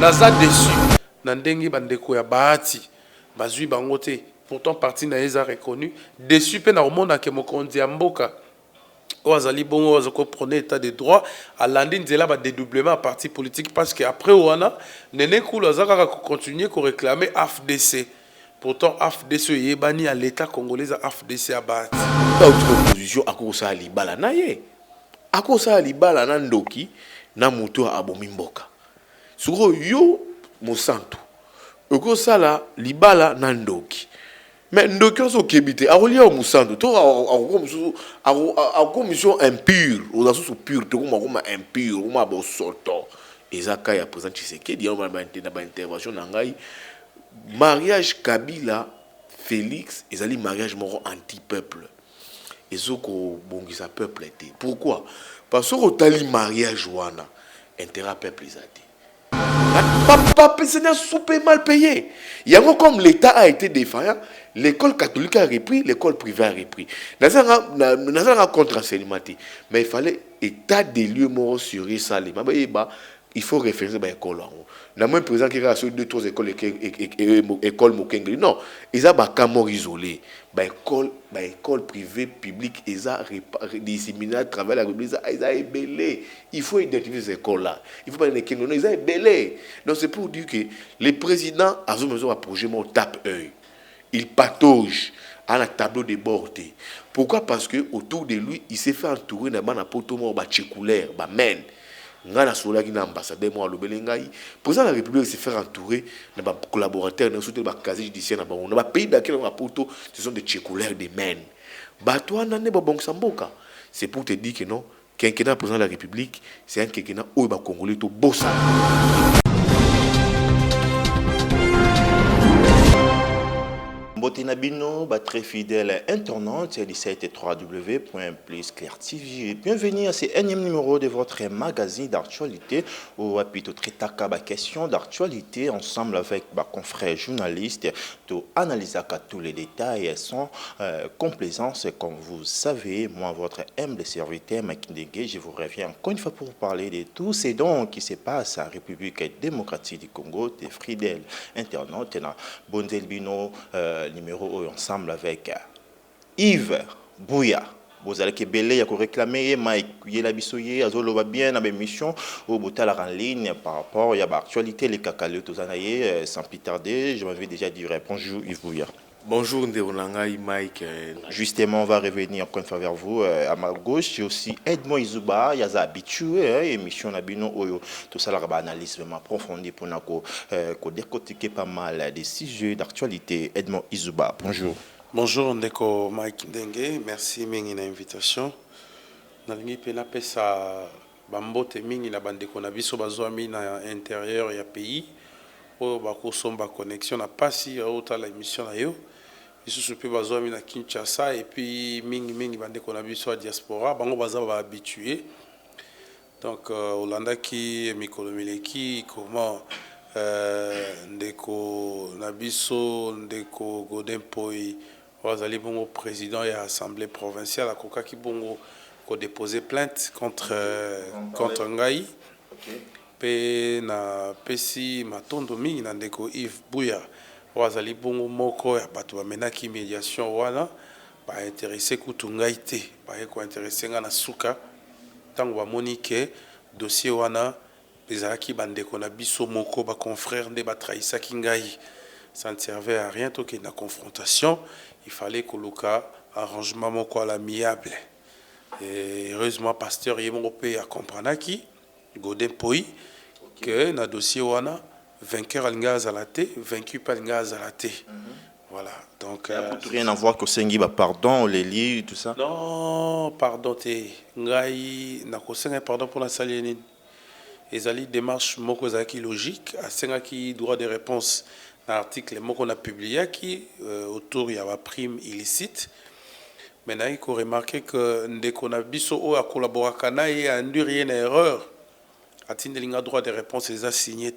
naza déçu na ndenge bandeko ya Bahati bazui bango te pourtant parti na eza reconnu déçu pe na omona ke mokonzi ya mboka Ouazali bongo ozako prôner état de droit à l'andi nzela ba dédoublement à parti politique parce que après wana nene kulu azaka continuer ko réclamer AFDC. Pourtant AFDC yebani à l'état congolais à AFDC à Bahati. Ba opposition akosa libala na ye. Akosa libala na ndoki na moto abomi mboka. Suro yo mosantu. Okosala libala na ndoki. Mais ndoki oso kebite akolia mosantu to mission impure ou sous pure to comme impure ou ma bosoto. Ezaka ya président Tshisekedi on va ba intervention na ngai mariage Kabila Félix ezali mariage moro anti-peuple. Ezoko bongisa peuple été. Pourquoi? Parce que tali mariage wana intérêt peuple ezati. Papa c'est super mal payé. Il y a comme l'État a été défaillant, l'école catholique a repris, l'école privée a repris. Dans un contre-enseignement, mais il fallait état des lieux morts sur ça. Il faut référencer à l'école. N'a même présent qu'il y a deux trois écoles école Mokengri. Non, ils ont des cas isolés. École privée publique, ils ont des séminaires travail la République, ils ont ébellé. Il faut identifier ces écoles là. Il faut pas les Kengo, ils ont ébellé. Donc c'est pour dire que les présidents a besoin d'un projet mon tape œil. Il patauge à la tableau de bord. Pourquoi? Parce que autour de lui, il s'est fait entourer d'un ban à poto mort ba tchekulaire, ba men. Ngana sola qui n'a ambassadeur moi le belengai président de la République se faire entourer de ba collaborateurs dans soutien ba casier judiciaire na ba on ba pays d'accueil na poto ce sont des tchekulaires des men ba toi na ne ba bon samboka c'est pour te dire que non quinquennat président de la République c'est un quinquennat où ba congolais to bossa. Botinabino, très fidèle internaute, du site www.plusclairtv. Bienvenue à ce énième numéro de votre magazine d'actualité où plutôt traiter question d'actualité ensemble avec ma confrère journaliste pour analyser tous les détails sans complaisance. Comme vous savez, moi, votre humble serviteur Makindenge, je vous reviens encore une fois pour vous parler de tout ce dont qui se passe en République démocratique du Congo, des fidèles internautes, Bondelbino, numéro ensemble avec Yves Bouya. Vous allez que belé ya ko réclamer Mike yela bisoye azolo va bien na émission au botala en ligne par rapport à l'actualité les kakale tous anaye sans plus tarder je m'avais déjà dit bonjour Yves Bouya. Bonjour Ndéonangaï Mike. Justement, on va revenir encore une fois vers vous. À ma gauche, j'ai aussi Edmond Izuba. Il y a habitué, émission Nabino Oyo. Tout ça, la analyse vraiment approfondie pour nous décortiquer pas mal des sujets d'actualité. Edmond Izuba, bonjour. Bonjour Ndeko Mike Dengue, merci mingi na invitation. Nalingi pena pesa bambote mingi na bandeko na biso bazwami na intérieur ya pays. O bakosomba connexion na pasi auta la émission na yo. Isusu pe bazwami na Kinshasa et puis mingi bandeko na biso a diaspora bango baza ba habitué. Donc Olanda ki mikolo mileki comment ndeko na biso ndeko Godin Poi wazali bongo président ya assemblée provinciale akoka ki bongo ko déposer plainte contre ngai. Okay. Pe na pesi matondo mingi na ndeko Yves Bouya wazali bongo moko ya bato bamenaki médiation wana ba intéressé kutu ngai te ba ko intéressé nga na suka tango bamoni ke dossier wana ezalaki bandeko na biso moko ba confrère nde batrahisaki ngai ça ne servait à rien to ke na confrontation il fallait koluka arrangement moko à l'amiable et heureusement pasteur yemongo pe a comprenaki Godin Poi que na dossier wana vainqueur alinga azalate vaincu pas alinga azalate. Voilà donc rien à voir que sengi ba pardon les lits tout ça. Non pardon te ngai na ko senga pardon pour la salieni ezali démarche moko zaki logique a senga ki droit de réponse na article moko na publié qui autour il y a ba prime illicite. Maintenant il faut remarquer que ndeko na biso o a collaboré kana et a induit une erreur. Atteindre droit de réponse les a signé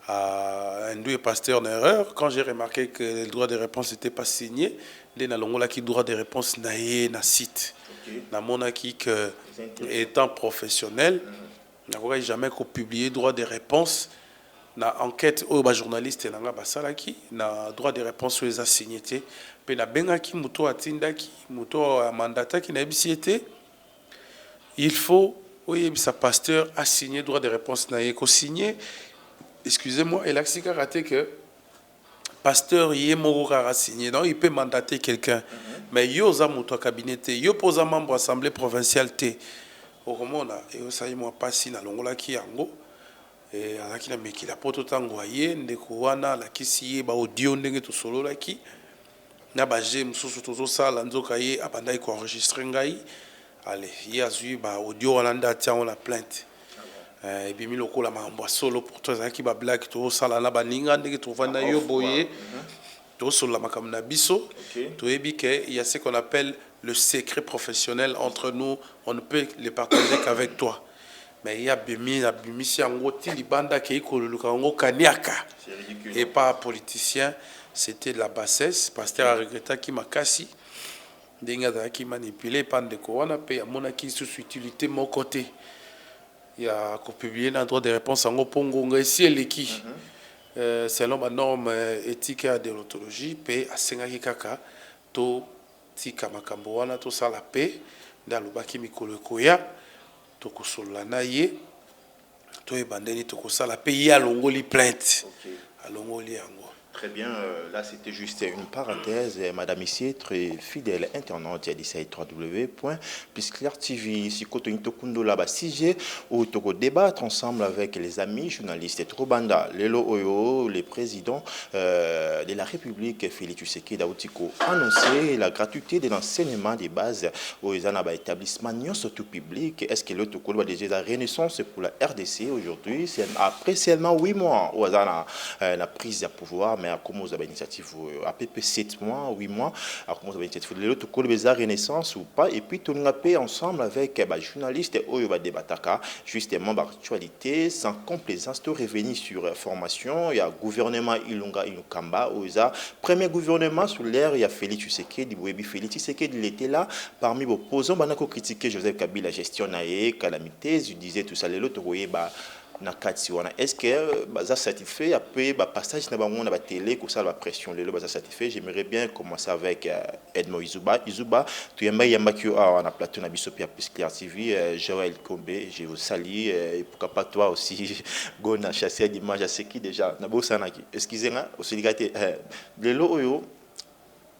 à un pasteur en erreur. Quand j'ai remarqué que le droit de réponse n'était pas signé, les nalongola qui droit de réponse naïe na site. Na monaki que étant professionnel, n'a jamais qu'au publier droit de réponse na enquête au ba journaliste nanga basalaki na droit de réponse aux assigné te pe na bengaki muto atindaki muto mandataki na ebisiete il faut oui sa pasteur a signé droit de réponse na ko signé excusez-moi et l'axika raté que pasteur yé moko a signé donc il peut mandater quelqu'un mais yo za muto cabinet yo posa membre assemblée provinciale te au komona et au sayi moi pas si na longola ki yango et alaki na mekila poto tango aye ndeko wana lakisi ye ba audio ndenge to solo laki na ba je mususu tozo sala nzoka ye abandai ko enregistrer ngai allez ye azui ba audio wana nda tia on la plainte et puis mi lokola mambo solo pour toi zaki ba blague to sala na ba ninga ndenge to vanda yo boye to solo la makamna biso to ebi ke il y a ce qu'on appelle le secret professionnel entre nous on ne peut le partager qu'avec toi. Mais il y a Bimisi Angoti, Libanda qui est Kaniaka. Et pas politicien, c'était de la bassesse. Pasteur a regretté qui m'a cassé. Denga qui manipulé, pan de Corona, paye à mon acquis sous utilité mon côté. Il y a publié un droit de réponse en Opongo, ici et l'équipe. Selon ma norme éthique et déontologie, paye à Sengaki Kaka, to Tika Makamboana, to ça la paix, dans le Baki Mikolo Koya. Tokosola na ye to ebandeni tokosala pe ya longoli plainte alongoli yango. Très bien, là c'était juste une parenthèse. Madame ici, très fidèle internaute, il y a dit ça, www.pisclair TV, ici, côté Ntokundo là-bas, si j'ai ou toko débattre ensemble avec les amis journalistes. Trobanda, Lelo Oyo, le président de la République, Félix Tshisekedi Daoutiko, annoncé la gratuité de l'enseignement des bases aux établissements non surtout publics. Est-ce que le Toko va déjà la renaissance pour la RDC aujourd'hui? Après seulement 8 mois, où la prise de pouvoir, mais à commencer à l'initiative à peu près 7 mois, 8 mois, à commencer à l'initiative de l'autre côté de la renaissance ou pas, et puis tout le monde ensemble avec les journalistes et eux débattre justement l'actualité sans complaisance, tout revenir sur la formation. Il y a gouvernement Ilunga Inukamba, où il y a premier gouvernement sous l'ère, il y a Félix Tshisekedi, Félix Tshisekedi, il était là parmi vos opposants, il a critiqué Joseph Kabila, gestion calamité, je disais tout ça, l'autre, est-ce que ça satisfait après passage na la télé comme ça la pression le ça satisfait? J'aimerais bien commencer avec Edmo Izuba tu yamba qui on a plateau na biso pia Pisclair TV Joël Kombe je vous salue et pourquoi pas toi aussi gona chasser d'image à ce qui déjà na bosana qui excusez-moi aussi ligaté le oyo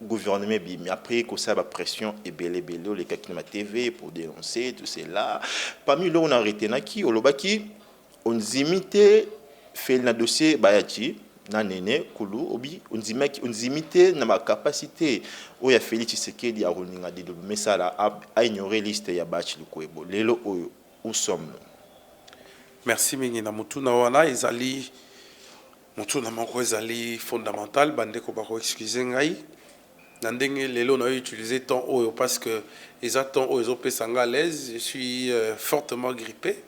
gouvernement mais après que ça la pression et belé les cas qui na TV pour dénoncer tout cela parmi là on a arrêté na qui olobaki on zimite fait le dossier bayati na nene kulu obi on zimite na ma capacité o ya Félix Tshisekedi a roninga de mesala a ignorer liste ya bachi lukwebo lelo oyo où sommes merci mingi na mutuna wana ezali mutuna moko ezali fondamental bande ko ba ko excuser ngai na ndenge lelo na utiliser temps oyo parce que les attentes aux opesanga à l'aise je suis fortement grippé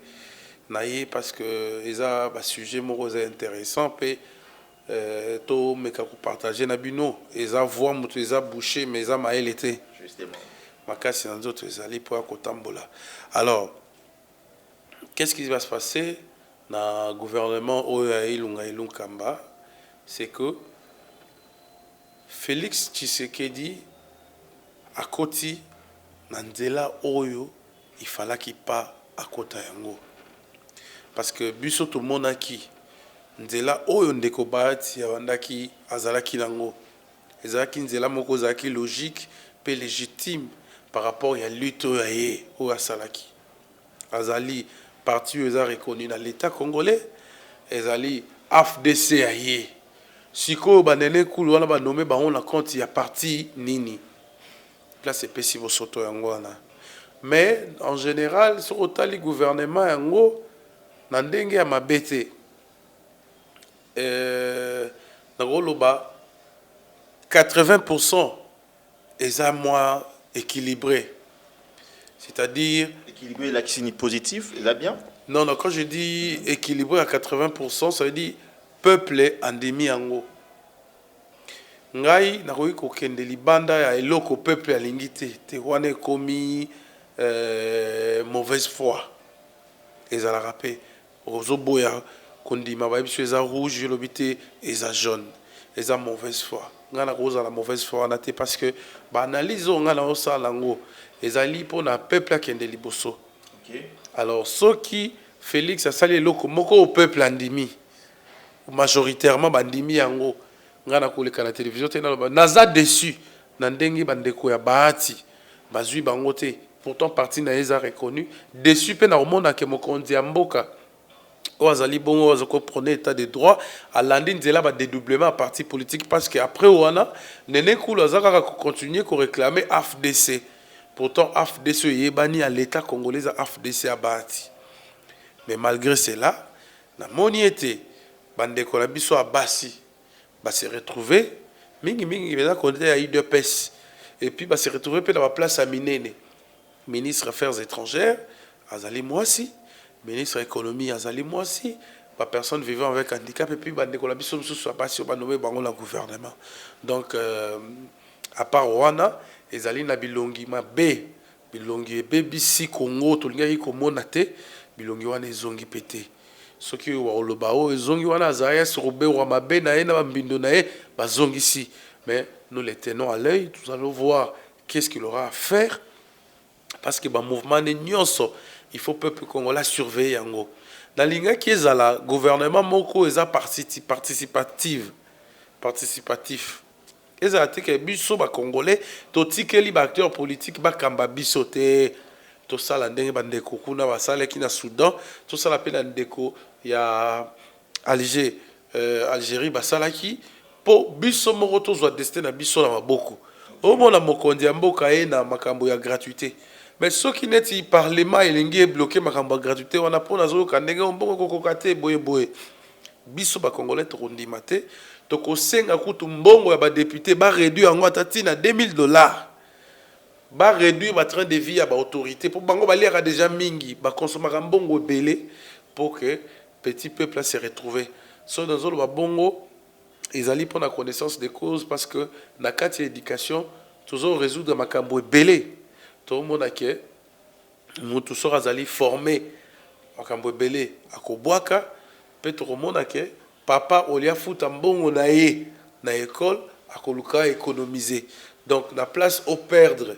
naïe parce que ils a un sujet morose intéressant et to me ka partager na bino ils a voix mutu ils a bouché mais ils a maël été justement makasi dans d'autres ils allaient pour kotambola. Alors qu'est-ce qui va se passer dans le gouvernement Oya Ilunga Ilunkamba? C'est que Félix Tshisekedi à côté Nandela Oyo il fallait qu'il pas à côté yango. Parce que biso to monaki nzela oyo ndeko bahati ya bandaki azalaki nango ezalaki nzela moko zaki logique pe légitime par rapport à lutte oyo ye oyo asalaki azali parti oyo eza reconnu na l'état congolais ezali AFDC ya ye sikoyo banene kulu wana banome bango na compte ya parti nini place epesi bosoto yango wana mais en général sur otali gouvernement yango na ndenge ya mabete nakoloba 80% eza moins équilibré, c'est-à-dire équilibré la signe positif est là bien non quand je dis équilibré à 80% ça veut dire peuple endemi yango ngai nakoki kokende libanda ya eloko peuple alingi te wana ekomi mauvaise foi ezalaka pe ozoboya kondima ba biso eza rouge lobité eza jaune eza mauvaise foi ngana koza la mauvaise foi na te parce que ba analyse ngana osala ngo ezali pona peuple akende liboso. Alors ceux qui Félix a sali loko moko au peuple andimi majoritairement bandimi yango ngana koleka na télévision te na naza déçu na ndenge bandeko ya bahati bazui bango te pourtant parti na eza reconnu déçu pe na omona ke mokonzi ya mboka Ouazali bon ouazako prenait état de droit à l'andi nzela ba dédoublement à parti politique parce que après ouana nene koula zaka continuer ko réclamer AFDC. Pourtant AFDC yebani à l'état congolais à AFDC à bahati. Mais malgré cela na moni été bande ko la biso à Bassi ba se retrouver mingi beza compter à UDPS et puis ba se retrouver pe dans la place à Minene ministre affaires étrangères azali Mwasi ministre de l'économie azali Mwasi ba personne vivant avec handicap et puis bande ko la biso mususu soit passé ba nommé bango la gouvernement donc à part wana ezali na bilongi mabe bilongi BBC Congo to linga ko monate bilongi wana ezongi pété ce qui wa olobao ezongi wana azaya sur be wa mabe na ena mbindo na e bazongi ici mais nous les tenons à l'œil nous allons voir qu'est-ce qu'il aura à faire parce que ba mouvement ne nyonso il faut peuple congolais surveiller yango dans linga qui est la gouvernement moko eza participatif eza teke biso ba congolais to tikeli ba acteurs politiques ba kamba biso te to sala ndenge bandeko kuna basala ki na Soudan to sala pe na ndeko ya Algérie basala ki po biso moko to zwa destin na biso na maboko o mona mokonzi ya mboka e na makambo ya gratuité. Mais ceux qui n'ont pas parlement et bloqué ma gratuité, on a pour nous kandenge on bon kokokate boye biso ba congolais to ndimate to ko senga kutu mbongo ya ba député ba réduire en atati na $2000 ba réduire ba train de vie ya ba autorité pour bango ba lire déjà mingi ba consommer mbongo belé pour que petit peuple se retrouver so dans ba bongo ils allaient prendre la connaissance des causes parce que na kati éducation toujours résoudre makambo belé. Tout le monde a que nous tous sommes allés former à Cambobélé à Kobwaka peut tout le monde a que papa olia fout un bon na école à Koluka économiser donc la place au perdre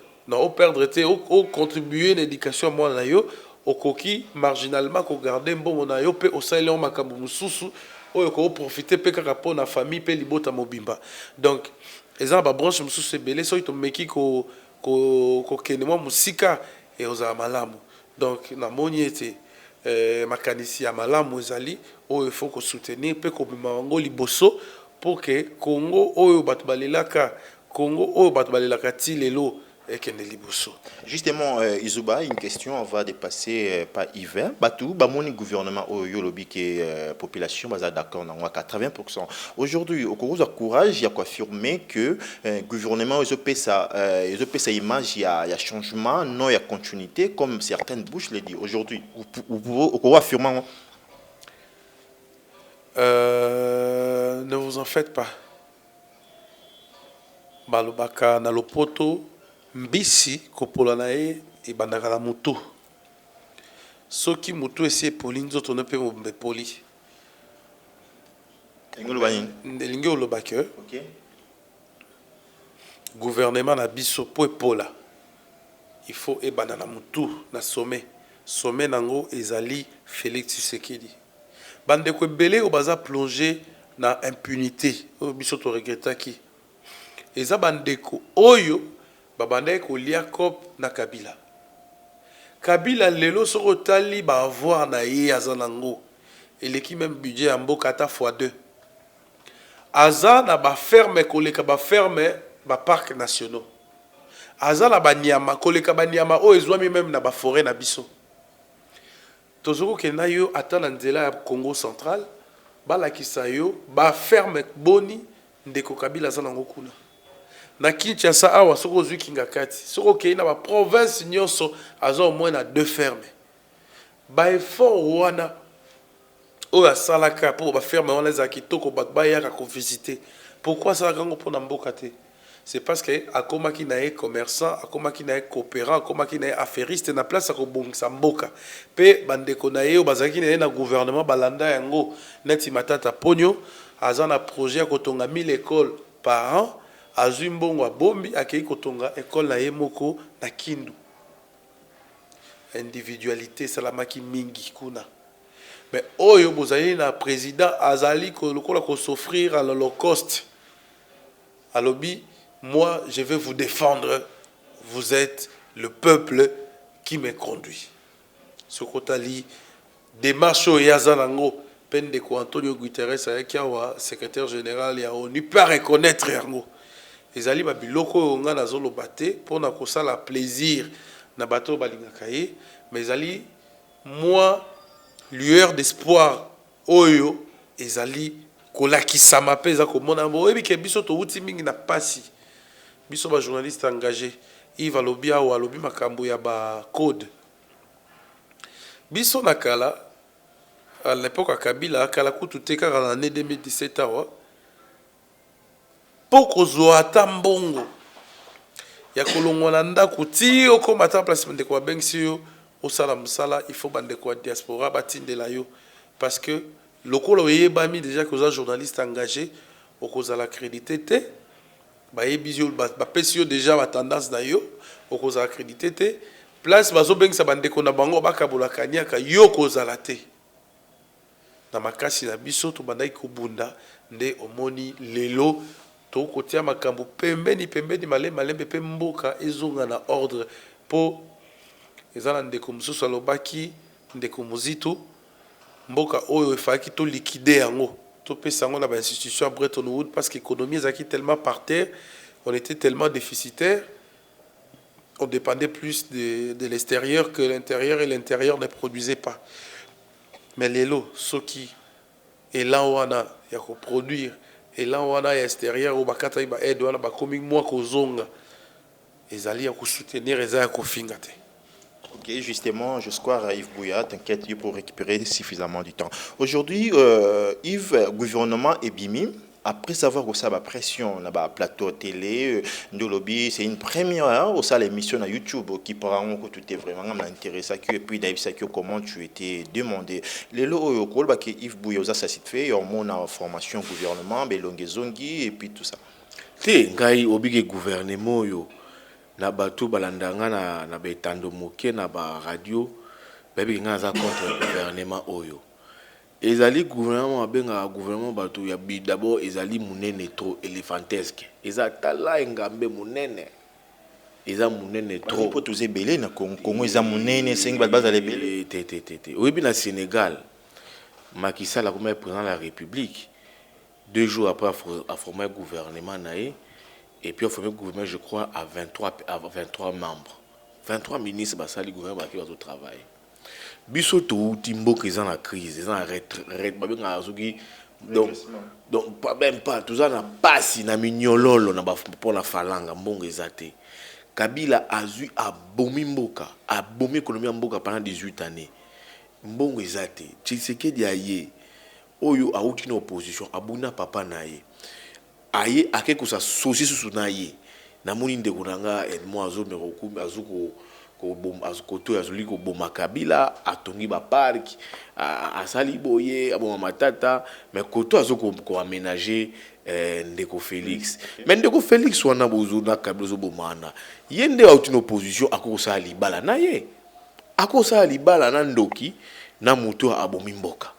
était au contribuer l'éducation moi na yo au coquille marginalement ko garder bon na yo pe au salon makambo mususu o ko profiter pe kaka pour na famille pe libota mobimba donc ezaba ba branche mususu belé so to meki ko kenema musika et aux malamu donc na moni était makanisi ya malamu ezali o il faut ko soutenir pe ko bimango liboso pour que Congo o batu balelaka ti lelo et kende liboso. Justement, Izuba, une question, on va dépasser par hiver. Batou, bamoni gouvernement au yolobi qui population basa d'accord dans 80%. Aujourd'hui, au cours du courage, il y a quoi affirmer que gouvernement ils ont sa image, il y a changement, non il y a continuité comme certaines bouches le disent. Aujourd'hui, au cours affirmer ne vous en faites pas. Balobaka na lopoto mbisi kopola na e bandaka na mutu soki mutu esi epoli nzoto ne pe mopoli elingi oloba ke gouvernement na biso po epola il faut ebanda na mutu na sommet nango ezali Félix Tshisekedi bandeko ebele oyo baza plongé na impunité oyo biso to regretaki eza bandeko oyo babandai kolia cop na Kabila lelo soko tali ba avoir na ye azanango eleki même budget ya mboka ata x2 aza na ba ferme koleka ba ferme ba parc nationaux aza na banyama koleka banyama o ezwami même na ba forêt na biso tozoko kena yo ata na nzela ya Congo central balakisa yo ba ferme boni ndeko Kabila azanango kuna na Kinshasa awa soko zwi kingakati soko kei na ba province nyonso azo au moins na 2 fermes ba effort wana o ya salaka pour ba ferme wana za kitoko ba yaka ko visiter pourquoi ça gango pour na mboka te c'est parce que akoma ki na ye commerçant, akoma ki na ye coopérant, akoma ki na ye affairiste na place ko bongisa mboka. Pe bandeko na ye bazaki na ye na gouvernement balanda yango neti matata ponyo aza na projet ko tonga 1000 écoles par an, azui mbongo bombi akei ko tonga école na ye moko na Kindu. Individualité salamaki mingi kuna. Mais oyo bozali na président azali ko lokola ko s'offrir à l'Holocauste. Alobi, moi, je vais vous défendre. Vous êtes le peuple qui me conduit. Ce kotali démarche yazanango pendeko Antonio Guterres ayakiawa secrétaire général ya ONU peut reconnaître yango. Ezali ba biloko nga nazolo baté pour na kosala plaisir na bato balingaka ye, mais ezali moi lueur d'espoir oyo ezali kolakisama pe eza komona bo ebi ke biso to uti mingi na pasi. Biso ba journaliste engagé Yves Alobia ou Alobi makambo ya ba code. Biso nakala à l'époque à Kabila kala kutu teka en l'année 2017 awa poko zo atambongo ya kolongwana ndako ti okoma ta place de ko bengsi yo osala musala il faut bande ko diaspora batindela yo parce que lokolo yebami déjà que os journalistes engagés okozala crédité te ba yebizio ba pesio déjà ba tendance na yo okozala crédité te place bazo bengisa bande ko na bango bakabola kanyaka yo kozala te na makasi na biso to bandai kubunda nde omoni lelo to kotia makambo pembeni malembe pe mboka ezonga na ordre po ezala ndeko mususu alobaki ndeko muzito mboka oyo efaki to liquider yango to pesa yango na ba institution à Bretton Woods parce que l'économie est tellement par terre, on était tellement déficitaire, on dépendait plus de l'extérieur que l'intérieur et l'intérieur ne produisait pas. Mais lelo soki et là on a ya ko produire et là on a extérieur ou bakata ba aide wana ba komi moi ko zonga ezali ya ko soutenir ezali ya ko finga te. Ok, justement, je crois à Yves Bouya, t'inquiète, pour récupérer suffisamment du temps. Aujourd'hui, Yves, gouvernement et Bimi, après avoir reçu la pression, la plateau télé, lobby, c'est une première au sein de l'émission à YouTube qui parle que tout est vraiment intéressant et puis David Sakio comment tu étais demandé. Les lots que Yves Bouya ça s'est fait, on a formation gouvernement, belongezongi et puis tout ça. Té ngai obige gouvernement yo. Na bato balandanga na betando moke na ba radio bébé nga za contre gouvernement oyo ezali gouvernement benga gouvernement bato ya bi d'abord ezali munene trop éléphantesque eza tala ngambe munene eza munene trop pour tous belé na Congo eza munene 5 baza les belé té oui na Sénégal Macky Sall a comme président de la République 2 jours après a formé gouvernement naé. Et puis, on fait un gouvernement, je crois, à 23 membres. 23 ministres, bah, ça, le gouvernement qui va au travail. Bisoto, Timbo, qui est dans la crise, ils sont en retraite, donc, pas même pas, tout ça, n'a pas si, n'a mignololo, n'a pas pour la falanga, bon, exaté. Kabila a eu à Bomi Mboka, à Bomi économie Mboka pendant 18 années. Bon, exaté. Tshisekedi aye, Oyo a eu une opposition, Abuna Papa naye. Aye akeko sa sosi susu na ye na moni ndeko nanga Edmond Azome azuko ko bom azuko to azuli ko boma Kabila atongi ba park asali boye aboma matata mais koto azuko ko aménager ndeko Félix mais ndeko Félix wana bozo na Kabila zo bomana yende a une opposition akoko sa libala na ye akoko sa libala na ndoki na moto abomi mboka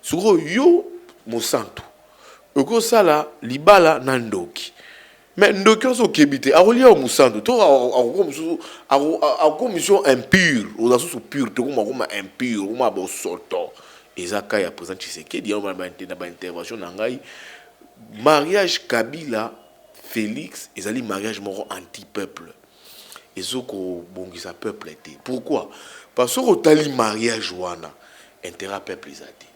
suro yo mosantu oko sala libala na ndoki mais ndoki oso kebite akolia o musandu to a commission impure o aso pure to kuma impure kuma bo soto ezaka ya président Tshisekedi ya ba intervention na ngai mariage Kabila Félix ezali mariage moko anti peuple ezoko bongisa peuple té pourquoi parce que tali mariage wana intérêt peuple ezati.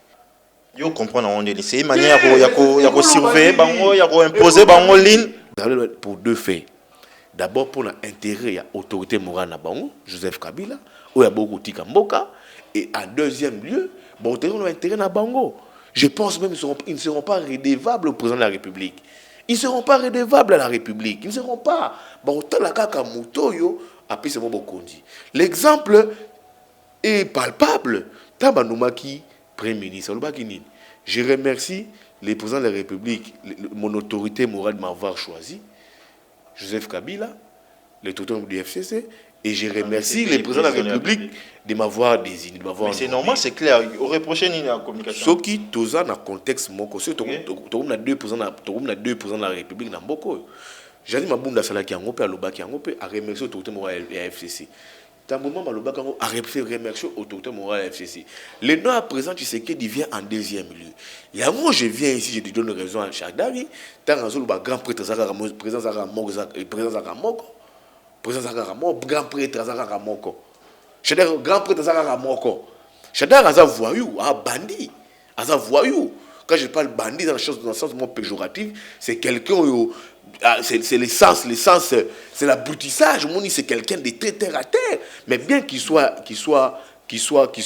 Yo comprendre on dit c'est une manière ya surveiller bango ya imposer bango ligne pour deux faits. D'abord pour l'intérêt ya autorité morale na bango Joseph Kabila ou ya beaucoup tika mboka et en deuxième lieu bon intérêt na bango. Je pense même ils ne seront pas redevables au président de la République. ils ne seront pas redevables à la République. Ils ne seront pas. L'exemple est palpable. Tabanoumaki, Premier ministre, je remercie les présidents de la République, mon autorité morale de m'avoir choisi, Joseph Kabila, l'autorité du FCC, et je remercie les présidents de la République de m'avoir désigné. Mais c'est normal, c'est clair. Au reproché ni la communication. Ce qui est dans le contexte, on a deux présidents de la République dans beaucoup. J'ai dit que Salaki a remercié l'autorité morale de la FCC. Dans le moment où on a remercié l'autorité morale de la FCC. Le nom à présent, tu sais qu'il vient en deuxième lieu. Et moi, je viens ici, je te donne raison à Chagdari. Tant que le grand prêtre président Zaramoko, grand prêtre Zaramoko. Chadar, grand prêtre Zaramoko. Chadar, Aza voyou, a bandit. Aza voyou. Quand je parle bandit dans le sens péjoratif, c'est quelqu'un, c'est l'essence, c'est l'aboutissage. Mon c'est quelqu'un de très terre à terre, mais bien qu'il soit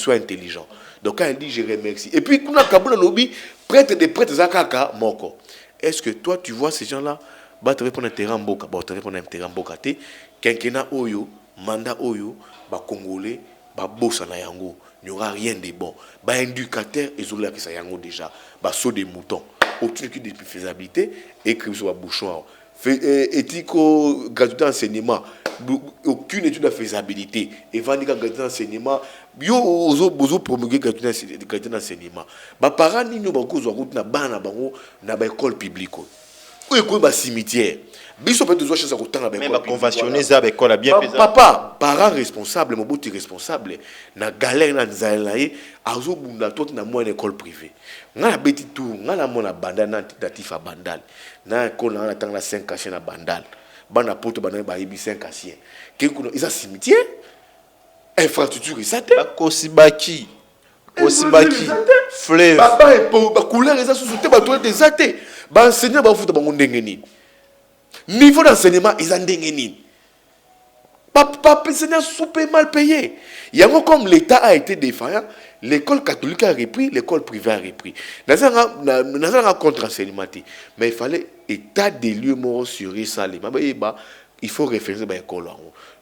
intelligent. Donc quand elle dit je remercie. Et puis, quand on a Kaboula lobby, prêtre des prêtres Zakaka, Moko. Est-ce que toi, tu vois ces gens-là, bah, tu répondre un terrain Mboka, bah, tu répondre un terrain Mboka, Kenkena Oyo, mandat Oyo, bah, Congolais, bah, bossa na yango. Il n'y aura rien de bon. Bah, indicateur, ils ont l'air que ça yango déjà. Bah, saut des moutons. Aucune étude de faisabilité, écrit sur la bouchon. Éthico-gratuité d'enseignement. Aucune étude de faisabilité. Et vendica gratuité d'enseignement. Yo, ozo promulguer gratuité d'enseignement. Bah, parents, ni nous, bah, cause route na bana bango, na ba école publique. Ou école ba cimetière. Biso peut toujours chercher à autant la même conventionner ça avec quoi bien pesant. Papa, parents responsables, mon beau responsable, na galère na nzalaye, azo bunda toi na moi une école privée. Nga na beti tout, nga na mona bandal na tentatif à bandal. Na école na tang na 5 cachets na bandal. Bana poto bana ba yebi 5 cachets. Keko ils a cimetière, infrastructure et ça. Ba kosibaki. Kosibaki. Fleuve. Papa et pour ba couleur et ça sous te ba toilette des athées. Ba enseignant ba futa ba ngondengeni. Niveau d'enseignement, ils ont déngéni. Papa, enseignants super mal payés. Il y a comme l'État a été défaillant, l'école catholique a repris, l'école privée a repris. Dans un contre-enseignement, mais il fallait état des lieux morts sur ça. Il faut référer à l'école.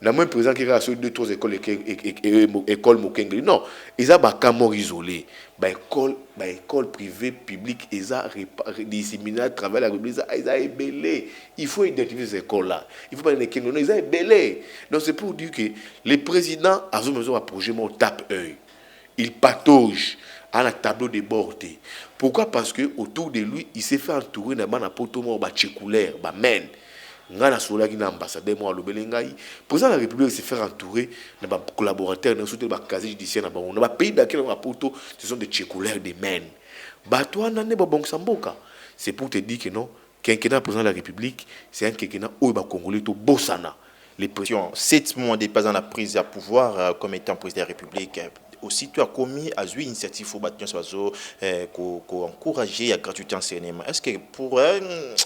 Dans le président qui a sur 2-3 écoles Mokengli. Non, ils ont des morts isolés. École privée, publique, ils ont disséminé à travers la République, ils ont ébellé. Il faut identifier ces écoles-là. Il ne faut pas les Kengli, ils ont ébellé. Donc c'est pour dire que les présidents, à ce moment, projet mon tape-œil. Ils pataugent à la tableau de bord. Pourquoi? Parce que autour de lui, il s'est fait entourer d'un poto tchécoulaire, men. Ngana sola qui n'a ambassadeur moi le belengai président de la République se faire entourer de collaborateurs dans soutien ba casier judiciaire na bango na pays d'accueil na poto ce sont des tchécoulaires des men ba toi na ne ba bon samboka c'est pour te dire que non quinquennat président de la République c'est un quinquennat où ba congolais to bossana les pressions 7 mois de pas dans la prise à pouvoir comme étant président de la République aussitôt a commis à jouer initiative au bâtiment encourager à gratuité enseignement. Est-ce que pour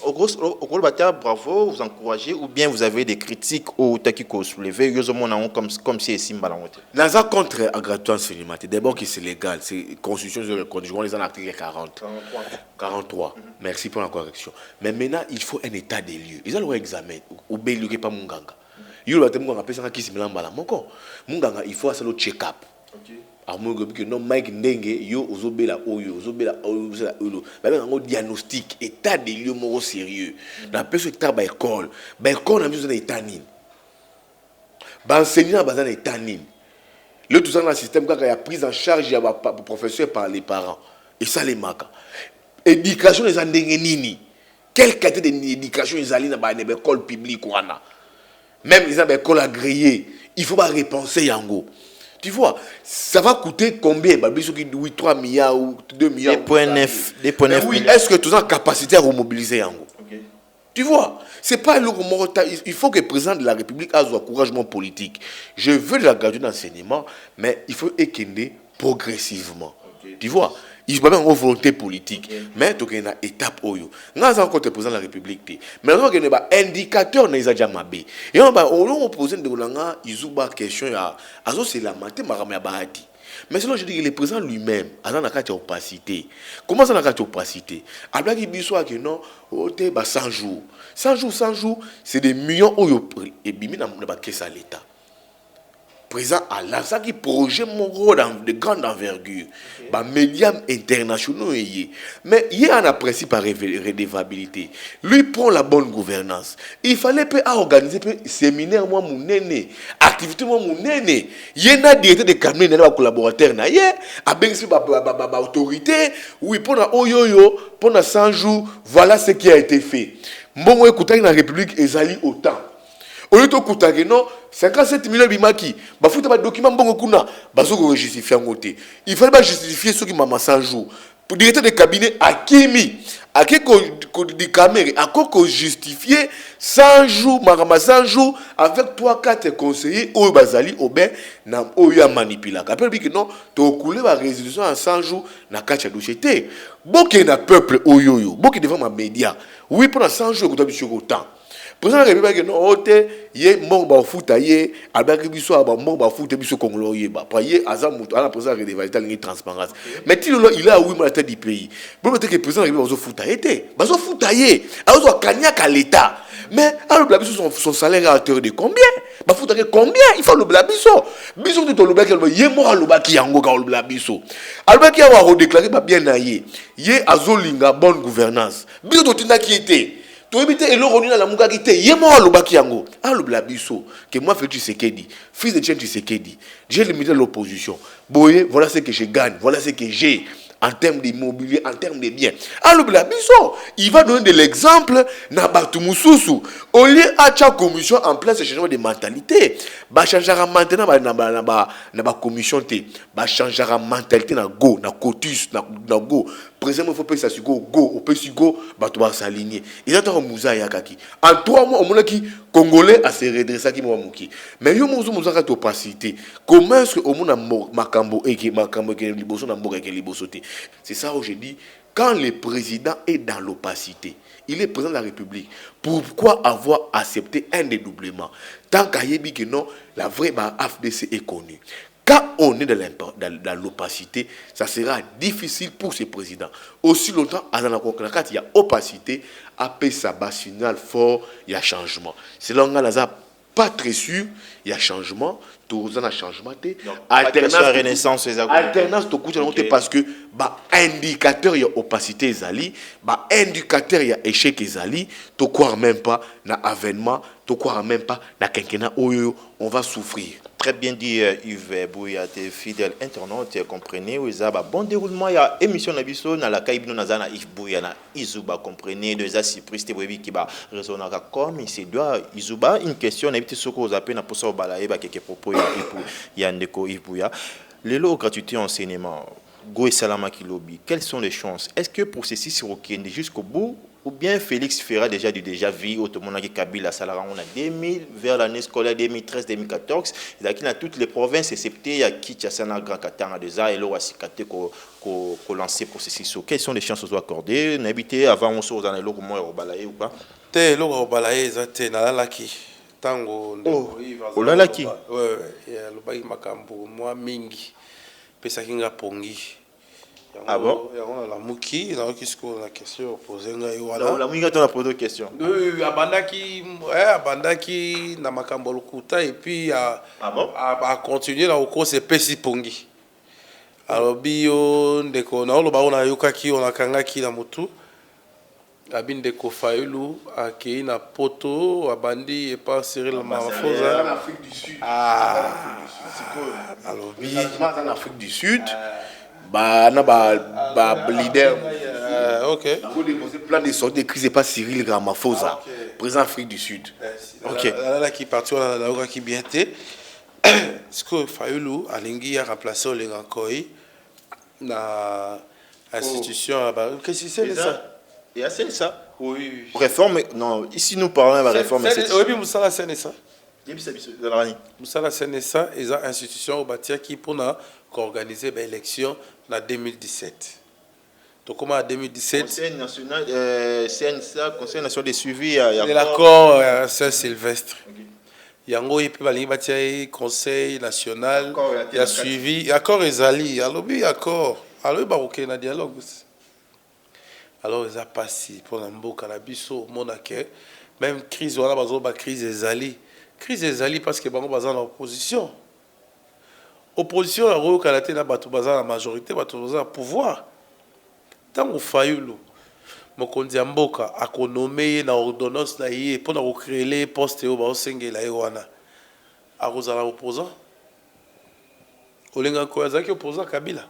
au gros bâtiment bravo vous encouragez ou bien vous avez des critiques au takiko soulevé comme si c'est simbalangote. Naza contre à gratuité enseignement. D'abord que c'est légal, c'est constitution de conjoint les articles 43. Merci pour la correction. Mais maintenant il faut un état des lieux. Ils ont leur examen ou bellué pas munganga. Il va te munganga personne qui se mélange bala moko. Munganga il faut faire le check-up. Que non Mike Ndenge yo ozobela oyo un diagnostic état des lieux moraux sérieux na personne état ba école na besoin d'état nini ba enseignant ba na état nini le tout ça dans le système quand il y a prise en charge ya ba professeur par les parents et ça les maka éducation les ndenge nini quelle qualité d'éducation ils allaient dans ba école publique wana même les écoles agréées il faut pas repenser yango. Tu vois, ça va coûter combien? 3 milliards ou 2 milliards. Des points neufs. Oui, est-ce que tu as la capacité à remobiliser Yango? Tu vois, c'est pas le il faut que le président de la République ait un encouragement politique. Je veux de la gratuité d'enseignement, mais il faut équiner progressivement. Tu vois, il faut pas une volonté politique. Mais il y a une étape. Nous avons encore le président de la République. Mais nous avons un indicateur dans les Adjamabé. Et on a posé une question. C'est la mathé, Mais sinon, je dis que le président lui-même, a dans la opacité. Comment ça, dans opacité? Après qu'il dit que non, 100 jours. 100 jours, c'est des millions et bimi n'a pas à l'État. Président à ça qui projet mon rôle de grande envergure, bah médias internationaux mais il y a un principe par redevabilité. Lui prend la bonne gouvernance. Il fallait pas organiser un séminaire moi mon néné, activité moi mon néné. Il y a un directeur de cabinet des collaborateurs na yé, avec ba autorité, oui pendant oyoyo pendant 100 jours, voilà ce qui a été fait. Bon écoutez dans la République ezali autant. Au lieu de coûter non 57 millions bimaki ba futa ba document bongo kuna bazoko justifier ngote il fallait pas justifier ceux qui m'a 100 jours pour directeur de cabinet akimi akeko di caméra akoko justifier 100 jours marama 100 jours avec 3-4 conseillers au bazali oben na oya manipula rappelle que non to couler ba résolution en 100 jours na kacha dochete boké na peuple oyoyo boké devant ma média oui pendant 100 jours ko biso autant. Président de la République, non, il mort ba foot aye, albert biso ba mort ba foot biso congolo ye ba. Paye azamuto ala président de la République transparence. Mais il a oui la tête du pays. Bon peut-être que président de la République bazo foot aye, bazo foot aye, azo kanyaka à l'état. Mais alors la biso son salaire à hauteur de combien? Ba foot aye combien? Il faut le blabiso. Biso de le black ye mort le baki yango ka le blabiso. Albert qui a redéclaré ba bien aye. Ye azolinga bonne gouvernance. Biso to tinda qui était tu éviter et l'eau la muga qui était yémo le baki yango ah le blabiso que moi Félix Tshisekedi fils de Etienne Tshisekedi j'ai limité l'opposition boye voilà ce que je gagne voilà ce que j'ai en termes d'immobilier en termes de biens ah le blabiso il va donner de l'exemple na batu mususu au lieu à chaque commission en place ce changement de mentalité ba changera maintenant na ba commission té ba changera mentalité na go na cotus na go président il faut pas ça sur go au petit go ba to ba s'aligner ils attend muza ya kaki en 3 mois au monde qui congolais à se redresser qui mo muki mais yo muza ka to opacité comment est-ce que au monde makambo ke liboso na mboka ke liboso té c'est ça où je dis quand le président est dans l'opacité il est président de la République pourquoi avoir accepté un dédoublement tant qu'ayebi que non la vraie AFDC est connue. Quand on est dans l'opacité, ça sera difficile pour ce président. Aussi longtemps, il y a opacité, après ça, signal fort, il y a changement. C'est là où on n'a pas très sûr, il y a changement, tout ça, changement. Alternance, parce que indicateur, il y a opacité, indicateur, il y a échec, tu crois même pas dans l'avènement, tu crois même pas dans quinquennat, on va souffrir. Très bien dit Yves Bouya, tes fidèles internautes, comprenez, où il y a bon déroulement, il y a émission Nabiso, dans la Kaibino Nazana, Yves Bouya, Izuba, comprenez, deux surprises, tes qui va résonner comme il se doit. Izuba, une question, on a été sur quoi appelle pour ça au balaye, quelques propos, il y a un déco Yves Bouya. Les lots gratuité enseignement, Go et Salama Kilobi, quelles sont les chances? Est-ce que pour ceci, c'est OK jusqu'au bout? Ou bien Félix fera déjà vu au monde qui Kabila Salara on a 2000 vers l'année scolaire 2013-2014 il y a toutes les provinces excepté il y a Kinshasa na Grand Katanga déjà et là Sikate ko lancer processus quelles sont les chances aux accorder n'habiter avant on sort dans les locaux moi au balaye ou pas te loko au balaye zate na lalaki tango oh lalaki ouais le baki makambo moi mingi pesa kinga pongi. Ah bon? La mouki, la question posée. La mouki, on a posé une question. Oui, Abandaki, na makambo lukuta et puis à continuer là au cours c'est Pesi Pongi. Alors bio ndeko na oloba ona yokaki ona kangaki na mutu. Abin ndeko Fayulu akei na poto abandi et pas Cyril Ramaphosa en Afrique du Sud. Alors en Afrique du Sud. Leader. Ok. Plan de sortie de crise et pas Cyril Ramaphosa, président Afrique du Sud. Ok. Là qui parti on a qui bien été. Ce que Fayulu Alingi a remplacé Olengankoi na institution qu'est-ce que c'est ça? Et c'est ça. Oui. Réforme non, ici nous parlons de la réforme c'est oui puis Moussala Senesa. Moussala Senesa est une institution au bâtir qui pour organiser l'élection en 2017. Donc comment en 2017 Conseil national CNSA Conseil national de suivi de l'accord Saint-Sylvestre. Okay. yango ye pe balingi batia ye conseil national Accord ya ya suivi accord ezali alobi accord alobi bakokende na dialogue alors eza pasi mpona mboka na biso omona ke même crise wana bazoba crise ezali parce que bango baza na opposition akoyokana te na bato baza na majorité bato baza na pouvoir ntango Fayulu mokonzi ya mboka akonome ye na ordonnance na ye mpona kocréele ye poste oyo baosengela ye wana akozala opposant olenga koyo azalaki opposant Kabila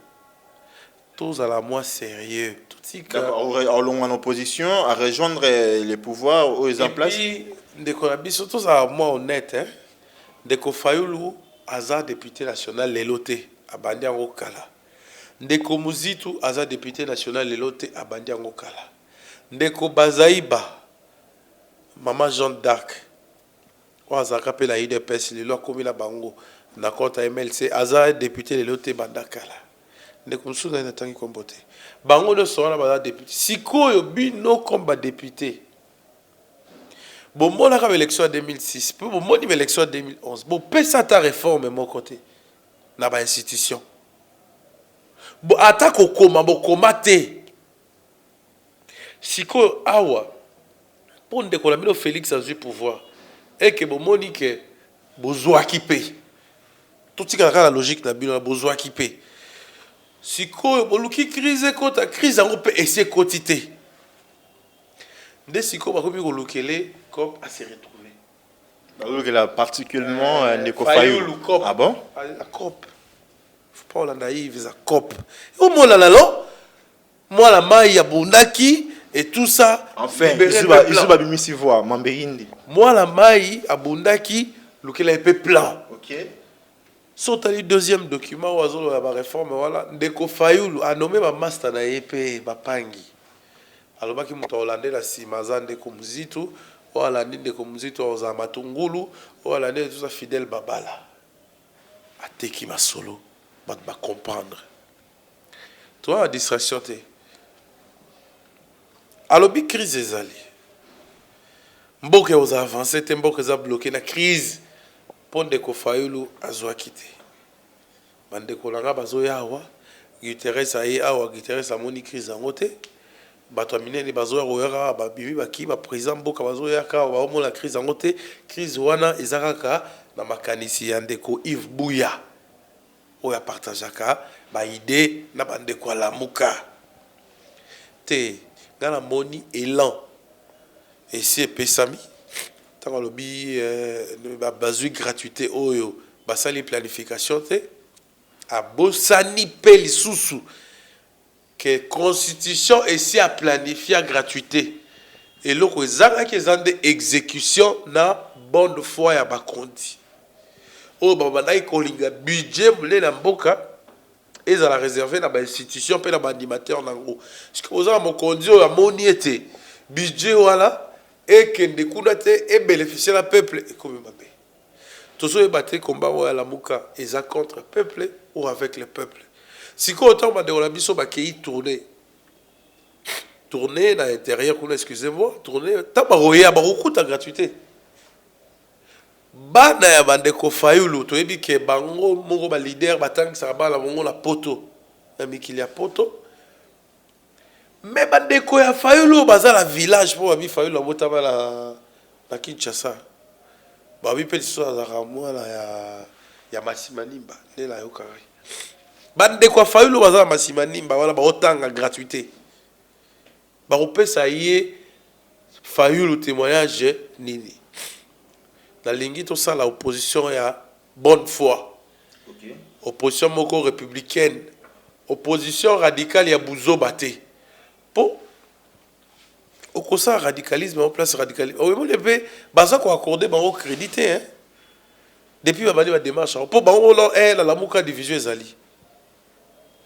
tozala moins sérieux en opposition à rejoindre les pouvoirs aux en place. Et puis ndeko na biso tozala moins honnête hein ndeko Fayulu aza député national lelo te abandi yango kala ndeko Muzitu aza député national lelo te abandi yango kala ndeko Bazaiba Maman Jeanne d'Arc oyo azalaka mpe na UDPS lelo akomi na bango na compte ya MLC aza député lelo te banda kala ndeko mosusu na ye natangi kombo te bango nyonso wana baza député sikoyo bino comme badéputé bomonaka baélection ya 2006 mpe bomoni baélection ya 2011 bopesa ata réforme moko te na bainstitution ata kokoma bokoma te sikoyo awa mpo ndeko na bino Félix azwi pouvoir eke bomoni ke bozwaki mpe totikalaka na logique na bino na bozwaki mpe sikoyo boluki crise ekota crise yango mpe esi ekoti te nde sikoyo bakomi kolukele COP a se retrouver balukela particulièrement ndeko Fayulu. Ah bon la COP faut pas la naïve za COP au molala lo moi mai ya bundaki et tout ça enfin izuba bimisi voix mambeyindi moi la mai abundaki lukela epé plan. OK. Sotali deuxième document oazolo ya ba réforme voilà ndeko Fayulu a nommé ba master na epé bapangi alobaki muto hollandais la simaza ndeko Muzitu olandi ndeko Muzitu oza matungulu olandi tout ça fidèle babala ateki masolo ba comprendre toi la distraction te alobi crise ezali mboka oza avancer te mboka za bloqué na crise pour ndeko Fayulu azwaki te bandeko langa bazoya awa Guterres aye awa Guterres amoni crise yango te bato minene bazoya koyaka babimi baki ba président mboka bazoya ka baomona crise yango te crise wana ezakaka na makanisi ya ndeko Yves Buya oyo apartageaka ba idée na bandeko alamuka te ngana moni élan esi epesami ntango alobi bazwi gratuité oyo basali planification te abosani mpe lisusu que constitution esi a planifié gratuité eloko ezalaki eza nde exécution na bonne foi ya bakonzi oyo babandaki kolinga budget mole na mboka ezala réservé na bainstitution mpe na baanimateur nango parceke oza na mokonzi oyo amoni ete budget wana ekende kuna te ebénéficie na peuple ekomi mabe tozoyeba te komba oyo ya lamuka eza contre peuple ou avec le peuple sikoyo autant bandeko na biso bakei tourner na intérieur kuna excusez-moi tourner ntango bakoya bakokuta gratuité bana ya bandeko Fayulu toyebi ke bango moko balider batangisaka bana bango na poto na mikili ya poto me bandeko ya Fayulu baza na village mpo babi Fayulu abotama na Kinshasa babi mpe lisusu azalaka mwana ya Masimanimba nde nayokaka bandeko ya Fayulu baza na Masimanimba wana baotanga gratuité bakopesa ye Fayulu témoignage nini nalingi tosala opposition ya bonne foi. Okay. Opposition moko républicaine, opposition radicale ya buzoba te po okosa radicalisme en place radicalisme o lepe baza ko accorder bango crédité hein depuis babali ba démarche po bango non la muka division ezali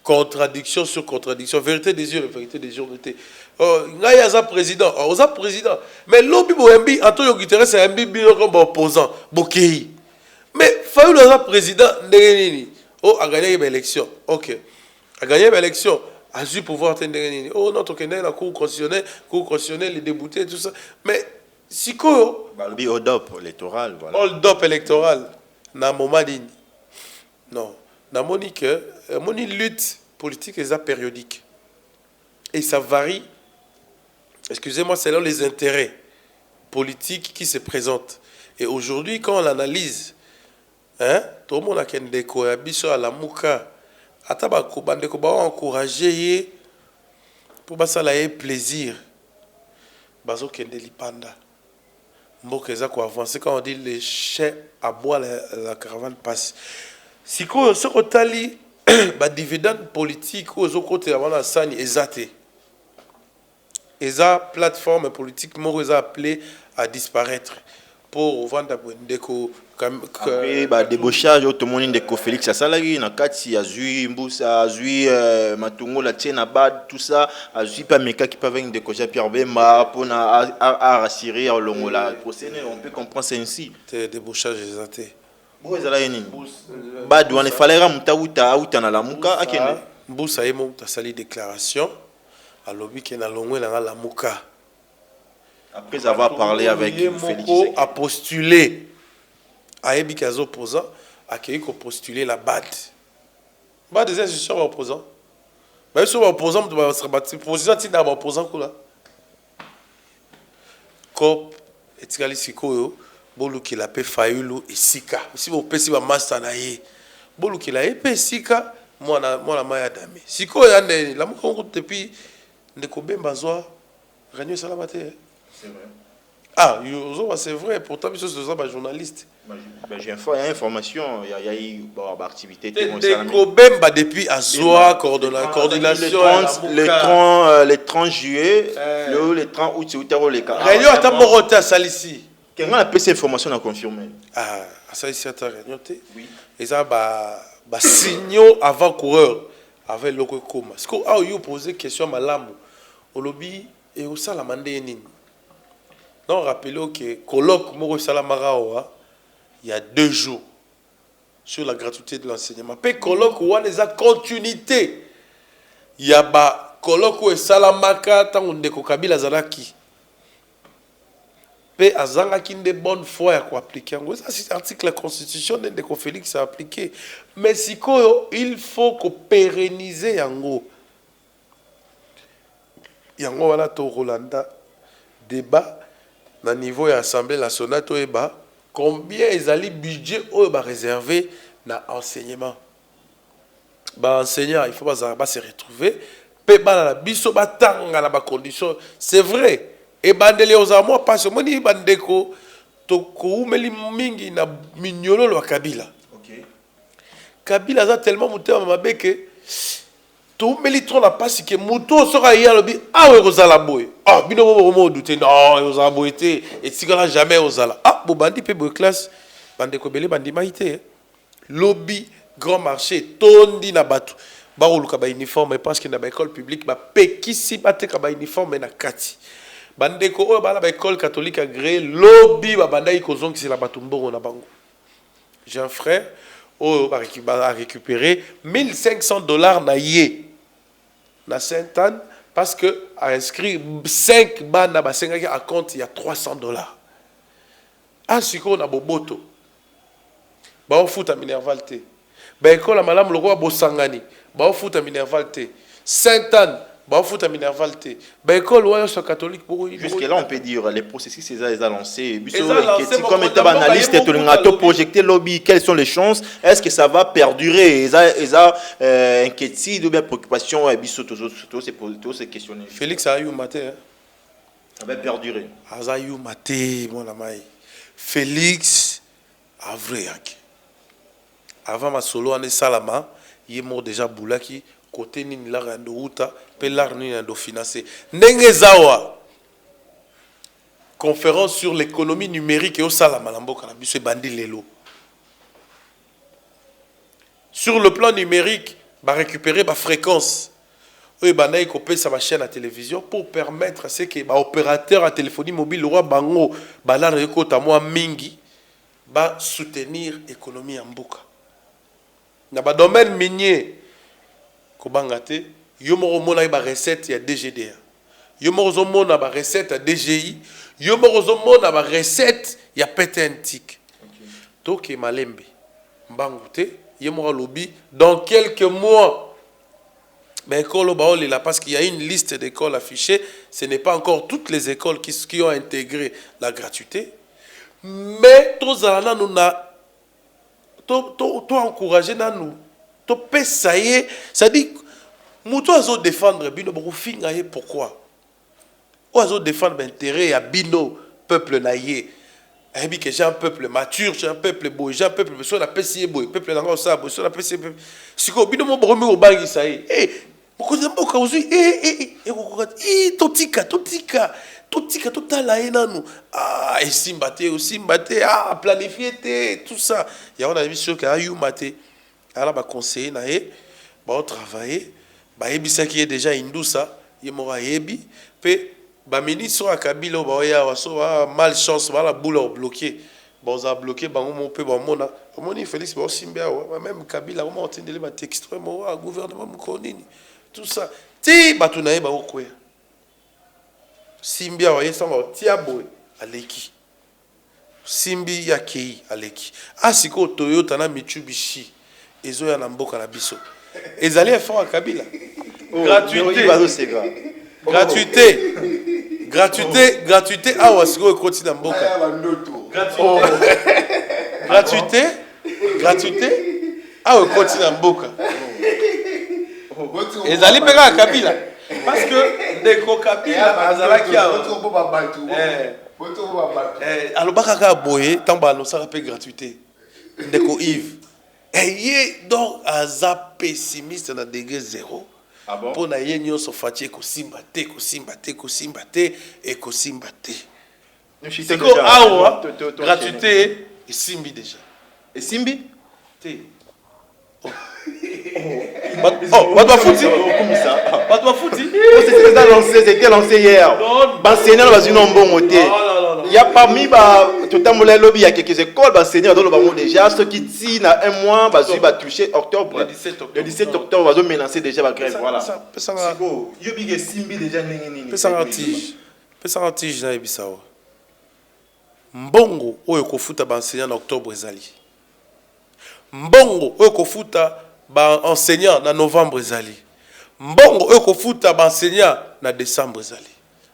contradiction sur contradiction, vérité des yeux, vérité des yeux. Ngai aza président, oza président. Mais lobby boembi, Antonio Guterres c'est un bibi comme opposant, bokei. Mais Fayulu aza président, ndengenini. Oh, a gagné l'élection. OK. A gagné l'élection, a eu pouvoir ndengenini. Oh, notre Kenya la cour constitutionnelle, les déboutés tout ça. Mais Sikoyo Le hold up électoral, voilà. hold up électoral na moment nini. Non, na monique moni lutte politique est périodique et ça varie. Excusez-moi, selon les intérêts politiques qui se présentent. Et aujourd'hui, quand on l'analyse, hein, tout le monde a kendeko ya biso à la muka, ataba ko bandeko ba encourager pour ça la plaisir. Bazo kende lipanda. Mboka eza ko avancer quand on dit les chiens à bois la caravane passe. Siko ce kotali ba dividende politique aux côté avant la sani ezate. Eza plateforme politique moko eza appelé à disparaître pour vendre ndeko après ba débauchage tout le monde ndeko Félix Asalagi na kati azui mbusa azui matungo la tiena bad tout ça azui pas meka qui pas avec ndeko Jean-Pierre Bemba pour na à rassurer au longo la procès on peut comprendre c'est ainsi débauchage ezate. Bon ezala yeni bad on fallait muta na la muka akene mbusa yemo tasali déclaration à lobby qui na longwe na la muka. Après avoir parlé avec Félix a postulé à Ebikazo opposant a qui postuler la BAD. BAD des institutions opposants. Mais sur opposant doit se battre position tina opposant kula. Cop etikali sikoyo bolu ki la pe fayulu esika. Si vous pesi ba master na ye. Bolu ki la pe sika mwana maya dami. Sikoyo ande la moko depuis ndeko Bemba zwa Ragno Salamate. C'est vrai. Ah, c'est vrai, pourtant, je suis un journaliste. J'ai information, il y a eu une activité. Depuis Azoa, coordination. Le 30 juillet, le 30 août, c'est où les cas. Réunion à Tamorote à Salissi. Quand on a cette information à confirmer. Ah, à Salissi à ta réunion. Oui. Et ça, signaux avant-coureur avec le Koma. Est-ce que vous avez posé question à Malamou, au lobby et au Salamandé Nini? Non, rappelez-vous que colloque Moro Salamarawa, il y a 2 jours sur la gratuité de l'enseignement. Puis colloque où on a continuité. Il y a ba colloque où Salamaka tant on déco Kabila Zaraki. Puis azanga qui de bonne foi à quoi appliquer. Ça c'est article de la Constitution de Félix à appliquer. Mais si il faut que pérenniser yango. Yango voilà to Rolanda débat. Au niveau de l'Assemblée nationale, combien ils ont budget réservé à l'enseignement. Enseignants, il faut pas se retrouver. C'est vrai. Et bandeli aux amours parce que moni bandeko toko meli mingi na mignolo lo Kabila. OK. Kabila a tellement monté à mabeke tout meli trop la passe que moto sera hier le bi ah ouais rozala boy ah bino mo douter non rozala boy té et si gala jamais rozala ah bo bandi pe bo classe bandeko belé bandi maïté lobby grand marché tondi na batu ba oluka ba uniforme parce que na ba école publique ba pekisi baté ka ba uniforme na kati bandeko o ba la ba école catholique agréé lobby ba bandai kozong c'est la batu mbongo na bango. J'ai un frère a récupéré $1,500 na yé na Sainte-Anne parce que a inscrit 5 ban na ba 5 à compte il y a $300. Ah siko na boboto ba on fout à Minerval té ba école malam loko bosangani ba on fout à Minerval té Sainte-Anne ba on fout à Minerval té ba école ouais sur catholique pour jusque là on peut dire les processus les a lancés comme état analyste et tout le projeté lobby quelles sont les chances est-ce que ça va perdurer inquiétude ou bien préoccupation et biso tout ces questions. Félix a eu matin ça va perdurer a eu matin mon ami Félix a vrai avant ma solo en salama il est mort déjà boulaki côté ni la rando uta pe la ni rando financé ndenge zawa conférence sur l'économie numérique et au salama lamboka na biso bandi lelo sur le plan numérique ba récupérer ba fréquence et banda ikopé sa chaîne à télévision pour permettre à ce que ba opérateur à téléphonie mobile roi bango ba la rekota moi mingi ba soutenir économie en mboka na ba domaine minier kobangate yo moko mona ba recette ya DGDA yo moko mona ba recette à DGI, yo moko mona ba recette ya PTNTIC. Donc malembe mbangouté, yo moko lobby dans quelques mois. Mais école là parce qu'il y a une liste d'écoles affichées, ce n'est pas encore toutes les écoles qui ont intégré la gratuité. Mais tous alana nous na to encourager na nous. To pesaye, ça dit muto azo défendre bino beaucoup finga pourquoi? O azo défendre l'intérêt à bino peuple naïe. Ayebi que j'ai un peuple mature, j'ai un peuple beau, j'ai un peuple beau, la pesier beau, peuple nanga ça beau, la pesier. Siko bino mo bomi o bangi ça y. Totika totala enanu ah esimbate osimbate ah planifier tout ça ya on a vu sûr que ayu maté ala ba conseiller na e ba travailler ba ebisa qui est déjà indusa ye mora yebi pe ba ministre a Kabila ba ya waso malchance ba la boule bloqué ba za bloqué ba mo pe ba mona moni Félix ba simbia même Kabila mo entendele ba texte mo gouvernement mo konini tout ça ti batunaye ba okoya Simbi a yesanga tiabo aleki Simbi ya kei aleki asiko Toyota na Mitsubishi ezo ya na mboka na biso ezali effort à Kabila gratuité awa siko ekoti na mboka gratuité awa ekoti na mboka ezali peka à Kabila parce que ndeko Kabila azalaki alobaka ka boye tamba no saka pe gratuité ndeko Yves eye donc aza pessimiste na degré 0 pour na ye nyonso fatie ko simba te et ko simba te c'est ko awa gratuité et simbi déjà et simbi te C'était lancé hier. Enseignant dans une bonne côté. Il y a parmi tout le lobby, il y a quelques écoles, enseignants dans le bas déjà. Ceux qui tirent un mois, va toucher octobre. Le 17 octobre, va menacer déjà la grève. Voilà. Il y a Simbi déjà. Pesa tige na ebisao. Mbongo oyo kofuta ba enseignant en octobre ezali. Mbongo oyo kofuta ba enseignant na novembre ezali. Mbongo oyo kofuta ba enseignant na décembre ezali.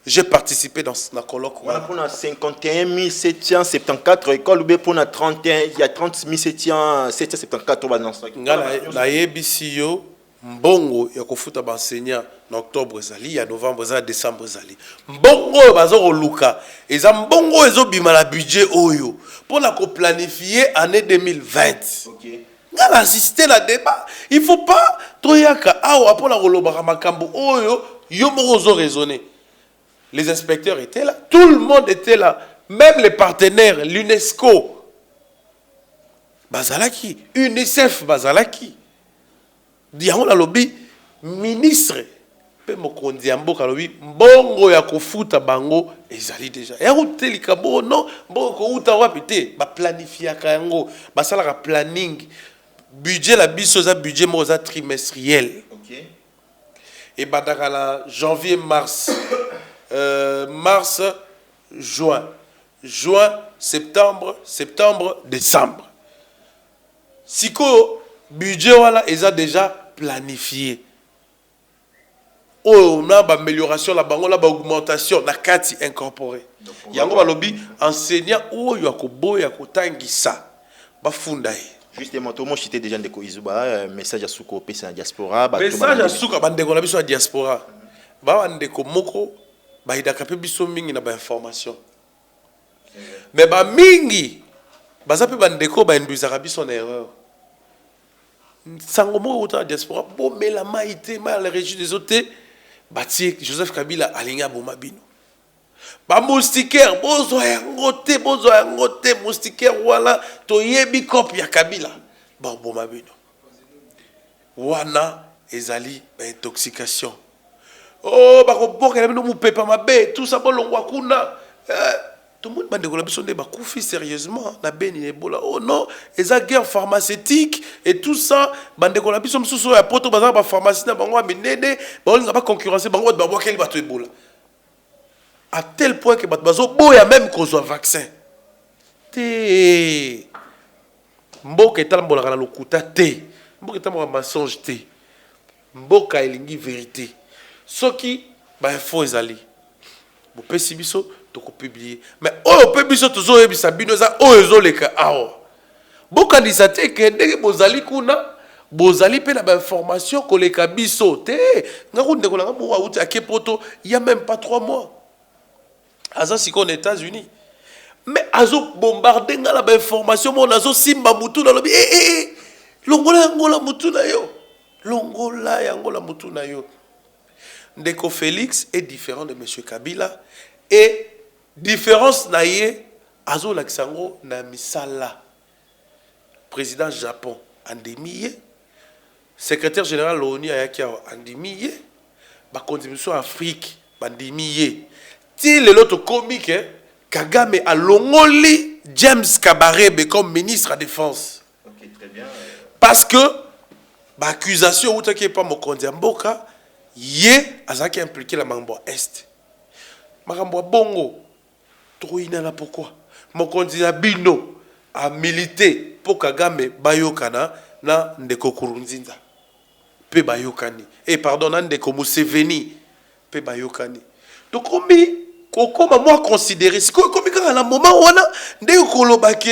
J'ai participé dans la colloque. On a pour 51 774 écoles ou bien pour 31 il y a 30 774 na yebisi yo mbongo ya kofuta ba enseignant na octobre ezali ya novembre ezali décembre ezali. Mbongo bazo koluka eza mbongo ezo bima la budget oyo pour la ko planifier année 2020. OK. Ngala assister la débat. Il faut pas toyaka awa pour la kolobaka makambo oyo yo moko zo raisonner. Les inspecteurs étaient là, tout le monde était là, même les partenaires, l'UNESCO, Bazalaki, UNICEF Bazalaki, Diamond la lobby, ministre, pe mokondi amboka lobby, mbongo ya kofuta bango ezali déjà. Ya hoteli kabo non, mbongo ko uta wapite, ba planifier kango, ba sala planning, budget la biso za budget mo za trimestriel. OK. Et badaka la janvier mars mars, juin, septembre, décembre. Siko budget voilà, ils ont déjà planifié. On a une amélioration, la augmentation, la kati incorporée. Il y a un lobby enseignant où il y a kobo, il y a kotangisa, bafundaï. Justement, tout le monde était déjà de Koizuba, message à Souko, PC en diaspora. Message à Souko, bandeko la biso en diaspora. Bandeko moko. Bah il a capé biso mingi na ba information mais ba mingi baza pe bandeko ba induisaka biso na erreur sango mo uta diaspora bo mela maite mal régie des autres bati Joseph Kabila alinga boma bino ba moustiquaire bozo yangote moustiquaire wala to yebi copie ya Kabila ba boma bino wana ezali ba intoxication. Oh, bako boka na bino mupepa mabe, tout ça bolongwa kuna. Tout le monde bande ko la biso nde ba kufi sérieusement na beni ebola. Oh non, eza guerre pharmaceutique et tout ça bande ko la biso msusu ya poto baza ba pharmacie na bango minene, ba olinga ba concurrencer bango ba bokeli ba to ebola. à tel point que bazo boya même qu'on soit vaccin te mboka etambolaka na lokuta te mboka etambolaka mensonge te mboka elingi vérité soki bainfo ezali bopesi biso tokopublier mais oyo mpe biso tozoyebisa bino eza oyo ezoleka awa bokanisa te ke ndenge bozali kuna bozali mpe na bainformation koleka biso te ngaku ndeko nanga moko awuti ake poto il y a même pas 3 mois aza sikoyo na États-Unis mais azo bombarder nga la bainformation mo nazo simba mutu na lobi longola yangola mutu na yo longola yangola mutu na yo. Ndeko Félix est différent de monsieur Kabila et différence na ye azo laksango na misala président Japon andemiye secrétaire général l'ONU ayaki andemiye ba contribution Afrique bandemiye ti le loto comique Kagame a longoli James Kabarebe comme ministre à défense. Ok, très bien. Parce que l'accusation ou qui est pas mon candidat Mboka yé azaki impliqué la Mambo Est. Marambo bongo trop inala pourquoi mon candidat Bino a milité pour Kagame bayokana na ndeko Kurunzinza. Pe bayokani. Et pardon na ndeko Museveni pe bayokani. Donc comment moi considérer ce comme quand à la moment où on a des kolobake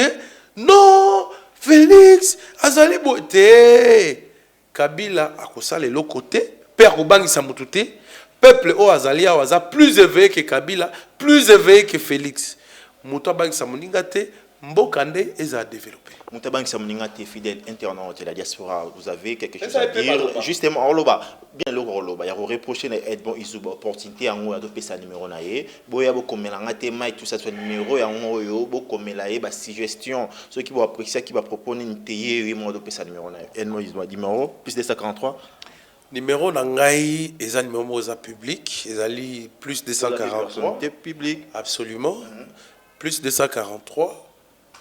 non Félix azali boté Kabila a kosala le côté père Obangi Samutute peuple o azali aza plus éveillé que Kabila plus éveillé que Félix Muto Bangi Samuningate mbokande eza développé Moutabank Samuningate fidèle internaute de la diaspora, vous avez quelque chose à dire justement Oloba bien le Oloba il y a reproché na Edmond Izuba opportunité en haut adopter sa numéro naé boya bo komelanga te mai tout ça soit numéro ya ngoyo bo komelaye ba suggestion ceux qui vont apprécier qui va proposer une teye oui mo adopter sa numéro naé Edmond Izuba numéro plus de 143 numéro nangai eza numéro eza public ezali plus de 143 public absolument plus de 143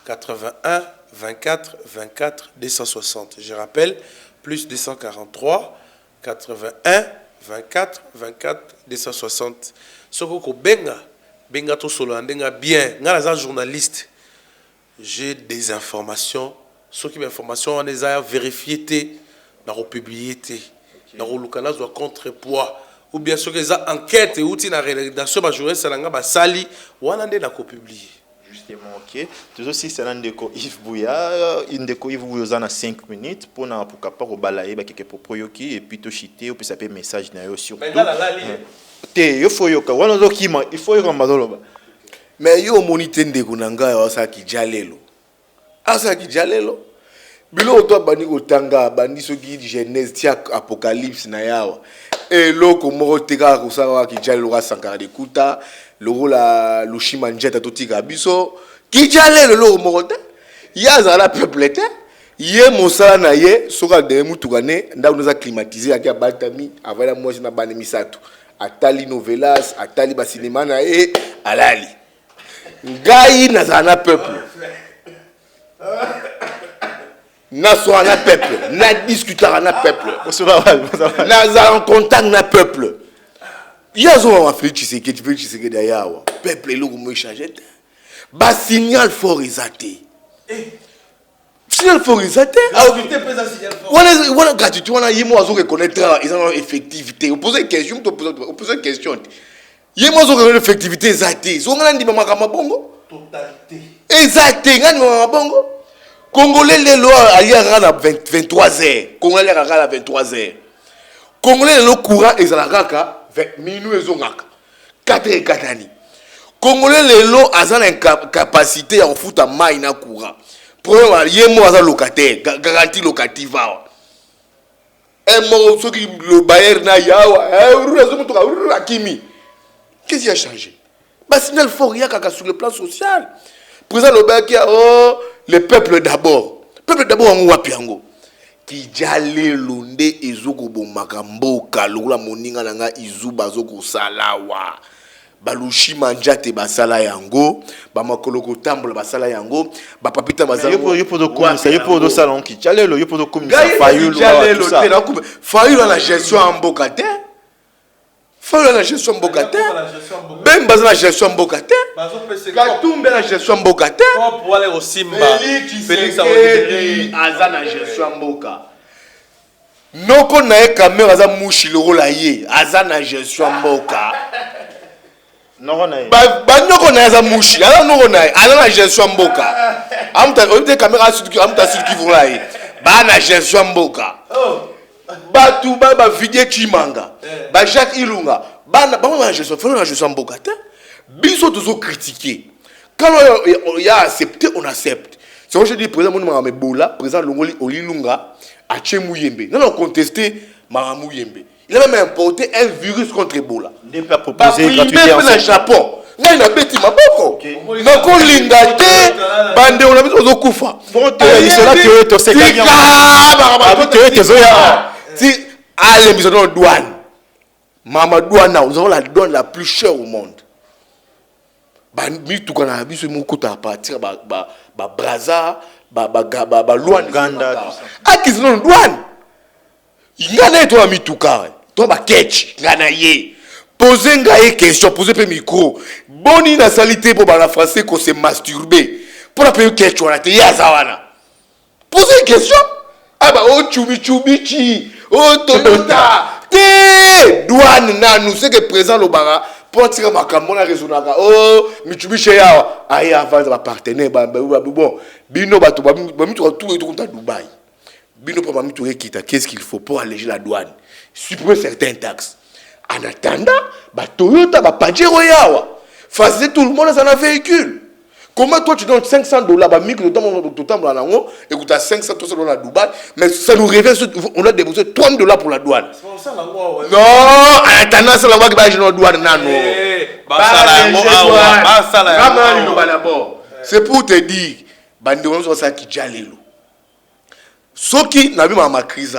81 24 24 260. Je rappelle, plus 243 81 24 24 260. Soko benga to solo ndenga bien. Nga journaliste. J'ai des informations. Ce qui informations on les a vérifiées na republié na lukana zo contrepoids ou bien ce que les enquêtes et outils na rédaction ba journaliste na nga ba sali wana nde na ko publier. Justement, ok. Tout aussi, c'est un déco Yves Bouya. Une déco Yves Bouya en 5 minutes pour ne pas balayer quelques propos et puis te chiter ou puis ça peut message na yo surtout. Il faut il faut mais yo monite ndeko nanga ya asaki jalelo. Asaki jalelo. Bilo to bani otanga bani soki Genèse tia apocalypse na yawa. Et loko moko teka ko sawa ki jalelo ka sankara de kuta. Loro la Lushima njeta totika biso ki jalelo loko moko te. Ya la peuple te. Ye mosala na ye soka de mutukane nda unoza climatiser akia batami avala mwasi na bane misato. Atali novelas, atali ba cinéma na e alali. Ngai nazana peuple. Na soana peuple, na discuter na peuple. Na en contact na peuple. Yazo wa Félix Tshisekedi d'ailleurs. Peuple lo mo changer. Ba signal fort exaté. Signal fort exaté. Voilà gratuit, on a yimo azo reconnaître ils ont effectivité. Vous posez question, vous posez question. Yimo azo reconnaître effectivité exaté. So ngana ndi mama kama bongo. Totalité. Exacté, ngani mama bongo. Congolais les lois à 23h. Congolais à 23h. Congolais le courant ezalaka 20 minutes ezongaka. 4 katani. Congolais les lois à une capacité en foot à mai na courant. Problème yemo aza locataire, garantie locative. Un mot ceux qui le bailleur na yawa, Kimi. Qu'est-ce qui a changé? Bah signal fort il y a sur le plan social. Président Lobaki oh le peuple d'abord. Peuple d'abord en wapiango. Ki jale londe ezoko bomaka mboka lola moninga nanga izuba zoko salawa. Balushi manjate basala yango, ba makoloko tambola basala yango, ba papita bazalo. Yo podo comme ça, yo podo salon ki jale lo yo podo comme ça Fayulu la gestion en mboka te. Falo la gestion mbokate. Ben baza la gestion mbokate. Katumbe la gestion mbokate. Pour aller au Simba. Félix aza na gestion mboka. Noko na e caméra aza mushi loro la ye. Aza na gestion mboka. Non, on a. Ba noko na aza mushi. Aza noko na aza na gestion mboka. Amta on te caméra sur qui vola ye. Ba na gestion mboka. Batu ba vidie Chimanga. Ba Jacques Ilunga. Ba na gestion, faut na gestion mboka te. Biso tozo critiquer. Quand il y a accepté, on accepte. C'est quand je dis président Mouna Bola, président Longoli Olilunga, a Tchemouyembe. Non, on contesté Maramou-Yembe. Il a même importé un virus contre Ebola. Des pas proposé gratuité en Japon. Non, il a pété ma boko. Donc on l'ingate, bande on a mis aux Okufa. Bon, il sera que tu sais qu'il y a. Si, allez, nous avons douane. Mama douane, nous avons la douane la plus chère au monde. Mi tout quand on a vu ce mot à partir Braza, Luan, Uganda. Ah, qu'ils sont douane. Il y a toi mi tout cas. Toi ba catch, ganaye. Posez une question, posez un micro. Boni na salité pour la français qu'on se masturber. Pour la payer question on a te yazawana. Posez une question. Ah bah oh chumi chi. Oh Toyota. Te douane na nous c'est que présent le bara. Pour tirer ma camona raisonnable. Oh, Mitsubishi yawa. Aïe avant de partenaire bon. Bino bato bami tout à Dubaï. Bino pas bami tout quitter. Qu'est-ce qu'il faut pour alléger la douane? Supprimer certaines taxes. En attendant, Toyota Pajero yawa. Faisait tout le monde dans un véhicule. Comment toi tu donnes $500, mic le temps et tu as $500 à Dubaï, mais ça nous revient, on a déboursé $30 pour la douane. Non, en attendant, c'est la voie qui va la douane. C'est pour te dire, bandéron ça qui jalelo. Ce qui n'a vu ma crise,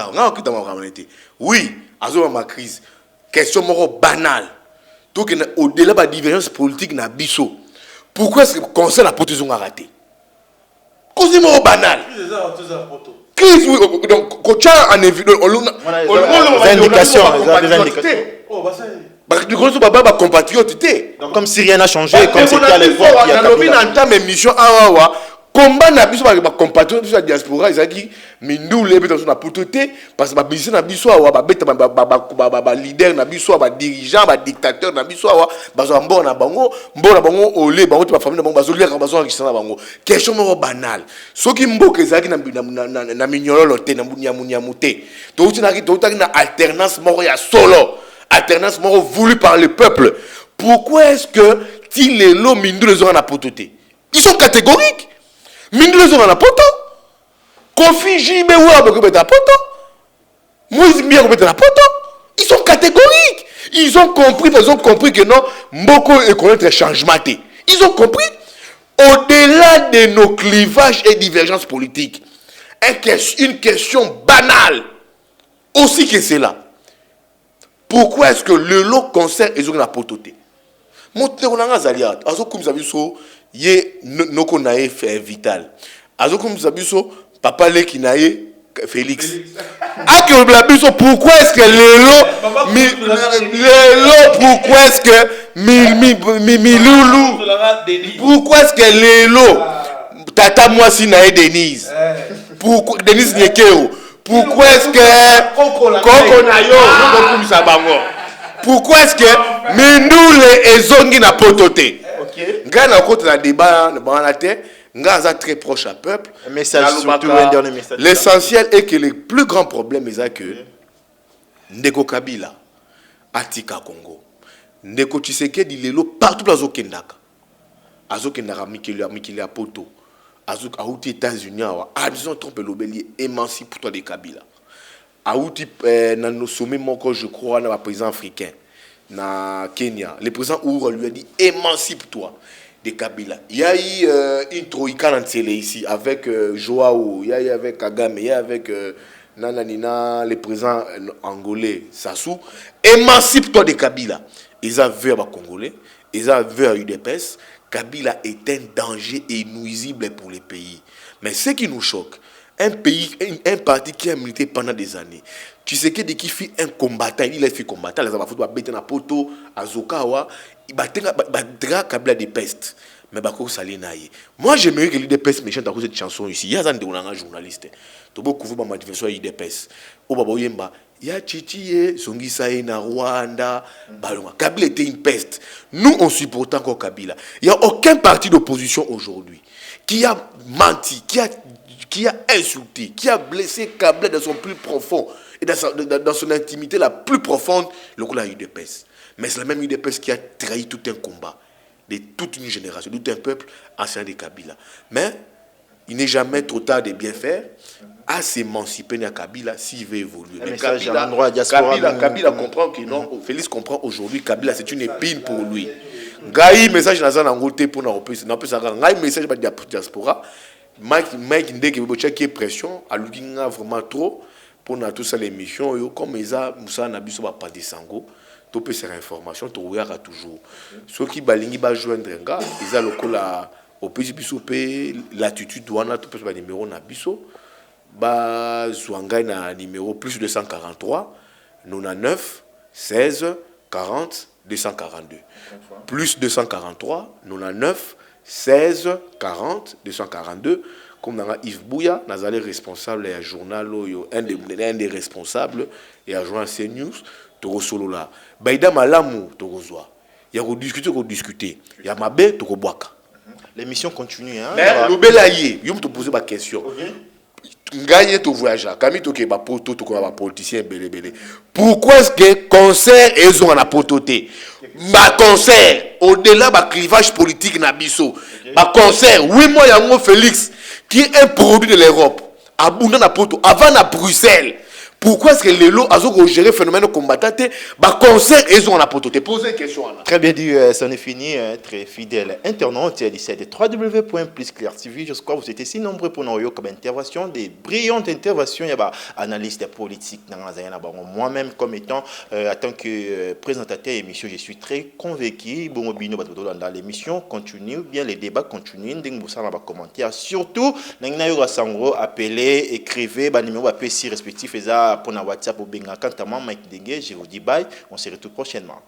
oui, ma crise. Question banale. Donc au-delà de la divergence politique na biso. Pourquoi est-ce que le conseil la protection a raté? Cause de banal. Crise, oui. Donc, quand tu as un évident, des indications. Du coup, compatriote. Donc, comme si rien n'a changé, comme c'était à l'époque. Il y a une mission à combat na biso ba compatriotes de la diaspora ezaki mindule beto na putoté parce que ba biso na biso wa ba beta ba leader na biso ba dirigeant ba dictateur na biso wa ba zo mbona bango ole bango te ba famille na bango ba zo liaka ba zo na bango question mo banal soki mboka ezaki na minyololo te na munyamu te to uti na alternance moko ya solo alternance moko voulue par le peuple. Pourquoi est-ce que ti lelo mindule zo na putoté? Ils sont catégoriques. Mindule zo na poto. Kofi Jimbe wa ba ko beta poto. Moïse Mbia ko beta na poto. Ils sont catégoriques. Ils ont compris que non, Mboko est connaître changement. Ils ont compris. Au-delà de nos clivages et divergences politiques, une question banale, aussi que c'est là. Pourquoi est-ce que le lot concert et la pototé? Monteronanga Zalia, azokum zabiso, ye noko nae vital. Azokum zabiso, papa le ki nae Félix. Pourquoi est-ce que pourquoi est-ce que Miloulou, pourquoi est-ce que Lélo, Tata Mwasi nae Denise, pourquoi Denise Nyekeo, pourquoi est-ce que Koko Nayo, pourquoi est-ce que Mindoule et Zongi na pototé? Gana côté la débat na terre. Ngaza très proche à peuple. L'essentiel est que le plus grand problème est que Ndeko Kabila, Atika Congo, Ndeko Tshisekedi lelo partout dans Zokendaka. Azokendaka Mikili à Poto, Azok Aouti États-Unis, Adison trompe l'obélier émancipe pour toi de Kabila. Aouti dans nos sommets encore je crois dans le président africain, na Kenya, le président Ouro lui a dit émancipe-toi de Kabila. Il y a eu une troïka ici avec Joao, il y a eu avec Kagame, il y a eu avec Nananina, le président angolais Sassou. Émancipe-toi de Kabila. Ils ont vu à Congolais, ils ont vu à UDPS. Kabila est un danger et nuisible pour les pays. Mais ce qui nous choque, un pays, un parti qui a milité pendant des années. Tu sais que dès qu'il fait un combattant, il a fait combattant, les Afro va bêter na poto, Azokawa, il battra Kabila des pestes. Mais bako salinaye. Moi j'aimerais que l'IDPS méchant à cause de cette chanson ici. Il y a un journaliste. To bo kuvu ba motivation IDPS. O baba yemba, ya chichiye Songisa na Rwanda, balonga. Kabila était une peste. Nous on supporte encore Kabila. Il y a aucun parti d'opposition aujourd'hui qui a menti, qui a insulté, qui a blessé Kabila dans son plus profond et dans son intimité la plus profonde, le coup la UDPS. Mais c'est la même UDPS qui a trahi tout un combat de toute une génération, de tout un peuple ancien de Kabila. Mais il n'est jamais trop tard de bien faire, à s'émanciper de Kabila s'il veut évoluer. Mais Kabila comprend que non, Félix comprend aujourd'hui Kabila c'est une épine pour lui. Gaï message dans un angoté pour nous Gaï message de la diaspora. Mike Ndeke qui est pression à lui vraiment trop pour nous tous l'émission comme ça Moussa Nabiso va pas descendre. Tu peux faire information, tu regardes toujours. Ceux qui balingi ba joindre un gars, ils ont le coup là au pays l'attitude douane, tu peux faire numéro na biso. Ba Zouanga na numéro plus 243 99 16 40 242. Plus 243 99 16 40 242. Comme dans Yves Bouya, nous sommes responsables et un journal, un des responsables et un journal CNews. Solo là, baïda malamu togozwa. Il y a discuter, il y a mabé togoboaka. L'émission continue hein. Mais le belaye, yo me te poser ma question. Gagner ton voyage, Camille to ke ba poto to ko ba politicien belé. Pourquoi est-ce que concert ils ont en apototé? Ba concert au-delà ba clivage politique na biso. Ba concert, oui moi yango Félix qui est un produit de l'Europe. Abunda na poto avant à Bruxelles. Pourquoi est-ce que les lots ont géré le phénomène combattant? Bah, concert, ils ont apporté. Posez une question. Très bien dit, ça en est fini. Très fidèle internaute, 17 www.plusclair.tv. Je crois que vous étiez si nombreux pour nous comme intervention, des brillantes interventions. Il y a analystes politiques. Moi-même, comme étant, en tant que présentateur d'émission, je suis très convaincu. Bon, dans l'émission, continue, bien les débats continuent. Vous avez des commentaires. Surtout, vous appelez, écrivez, numéro respectif pour WhatsApp ou Benga. Quant à moi, Mike Dengue, je vous dis bye. On se retrouve prochainement.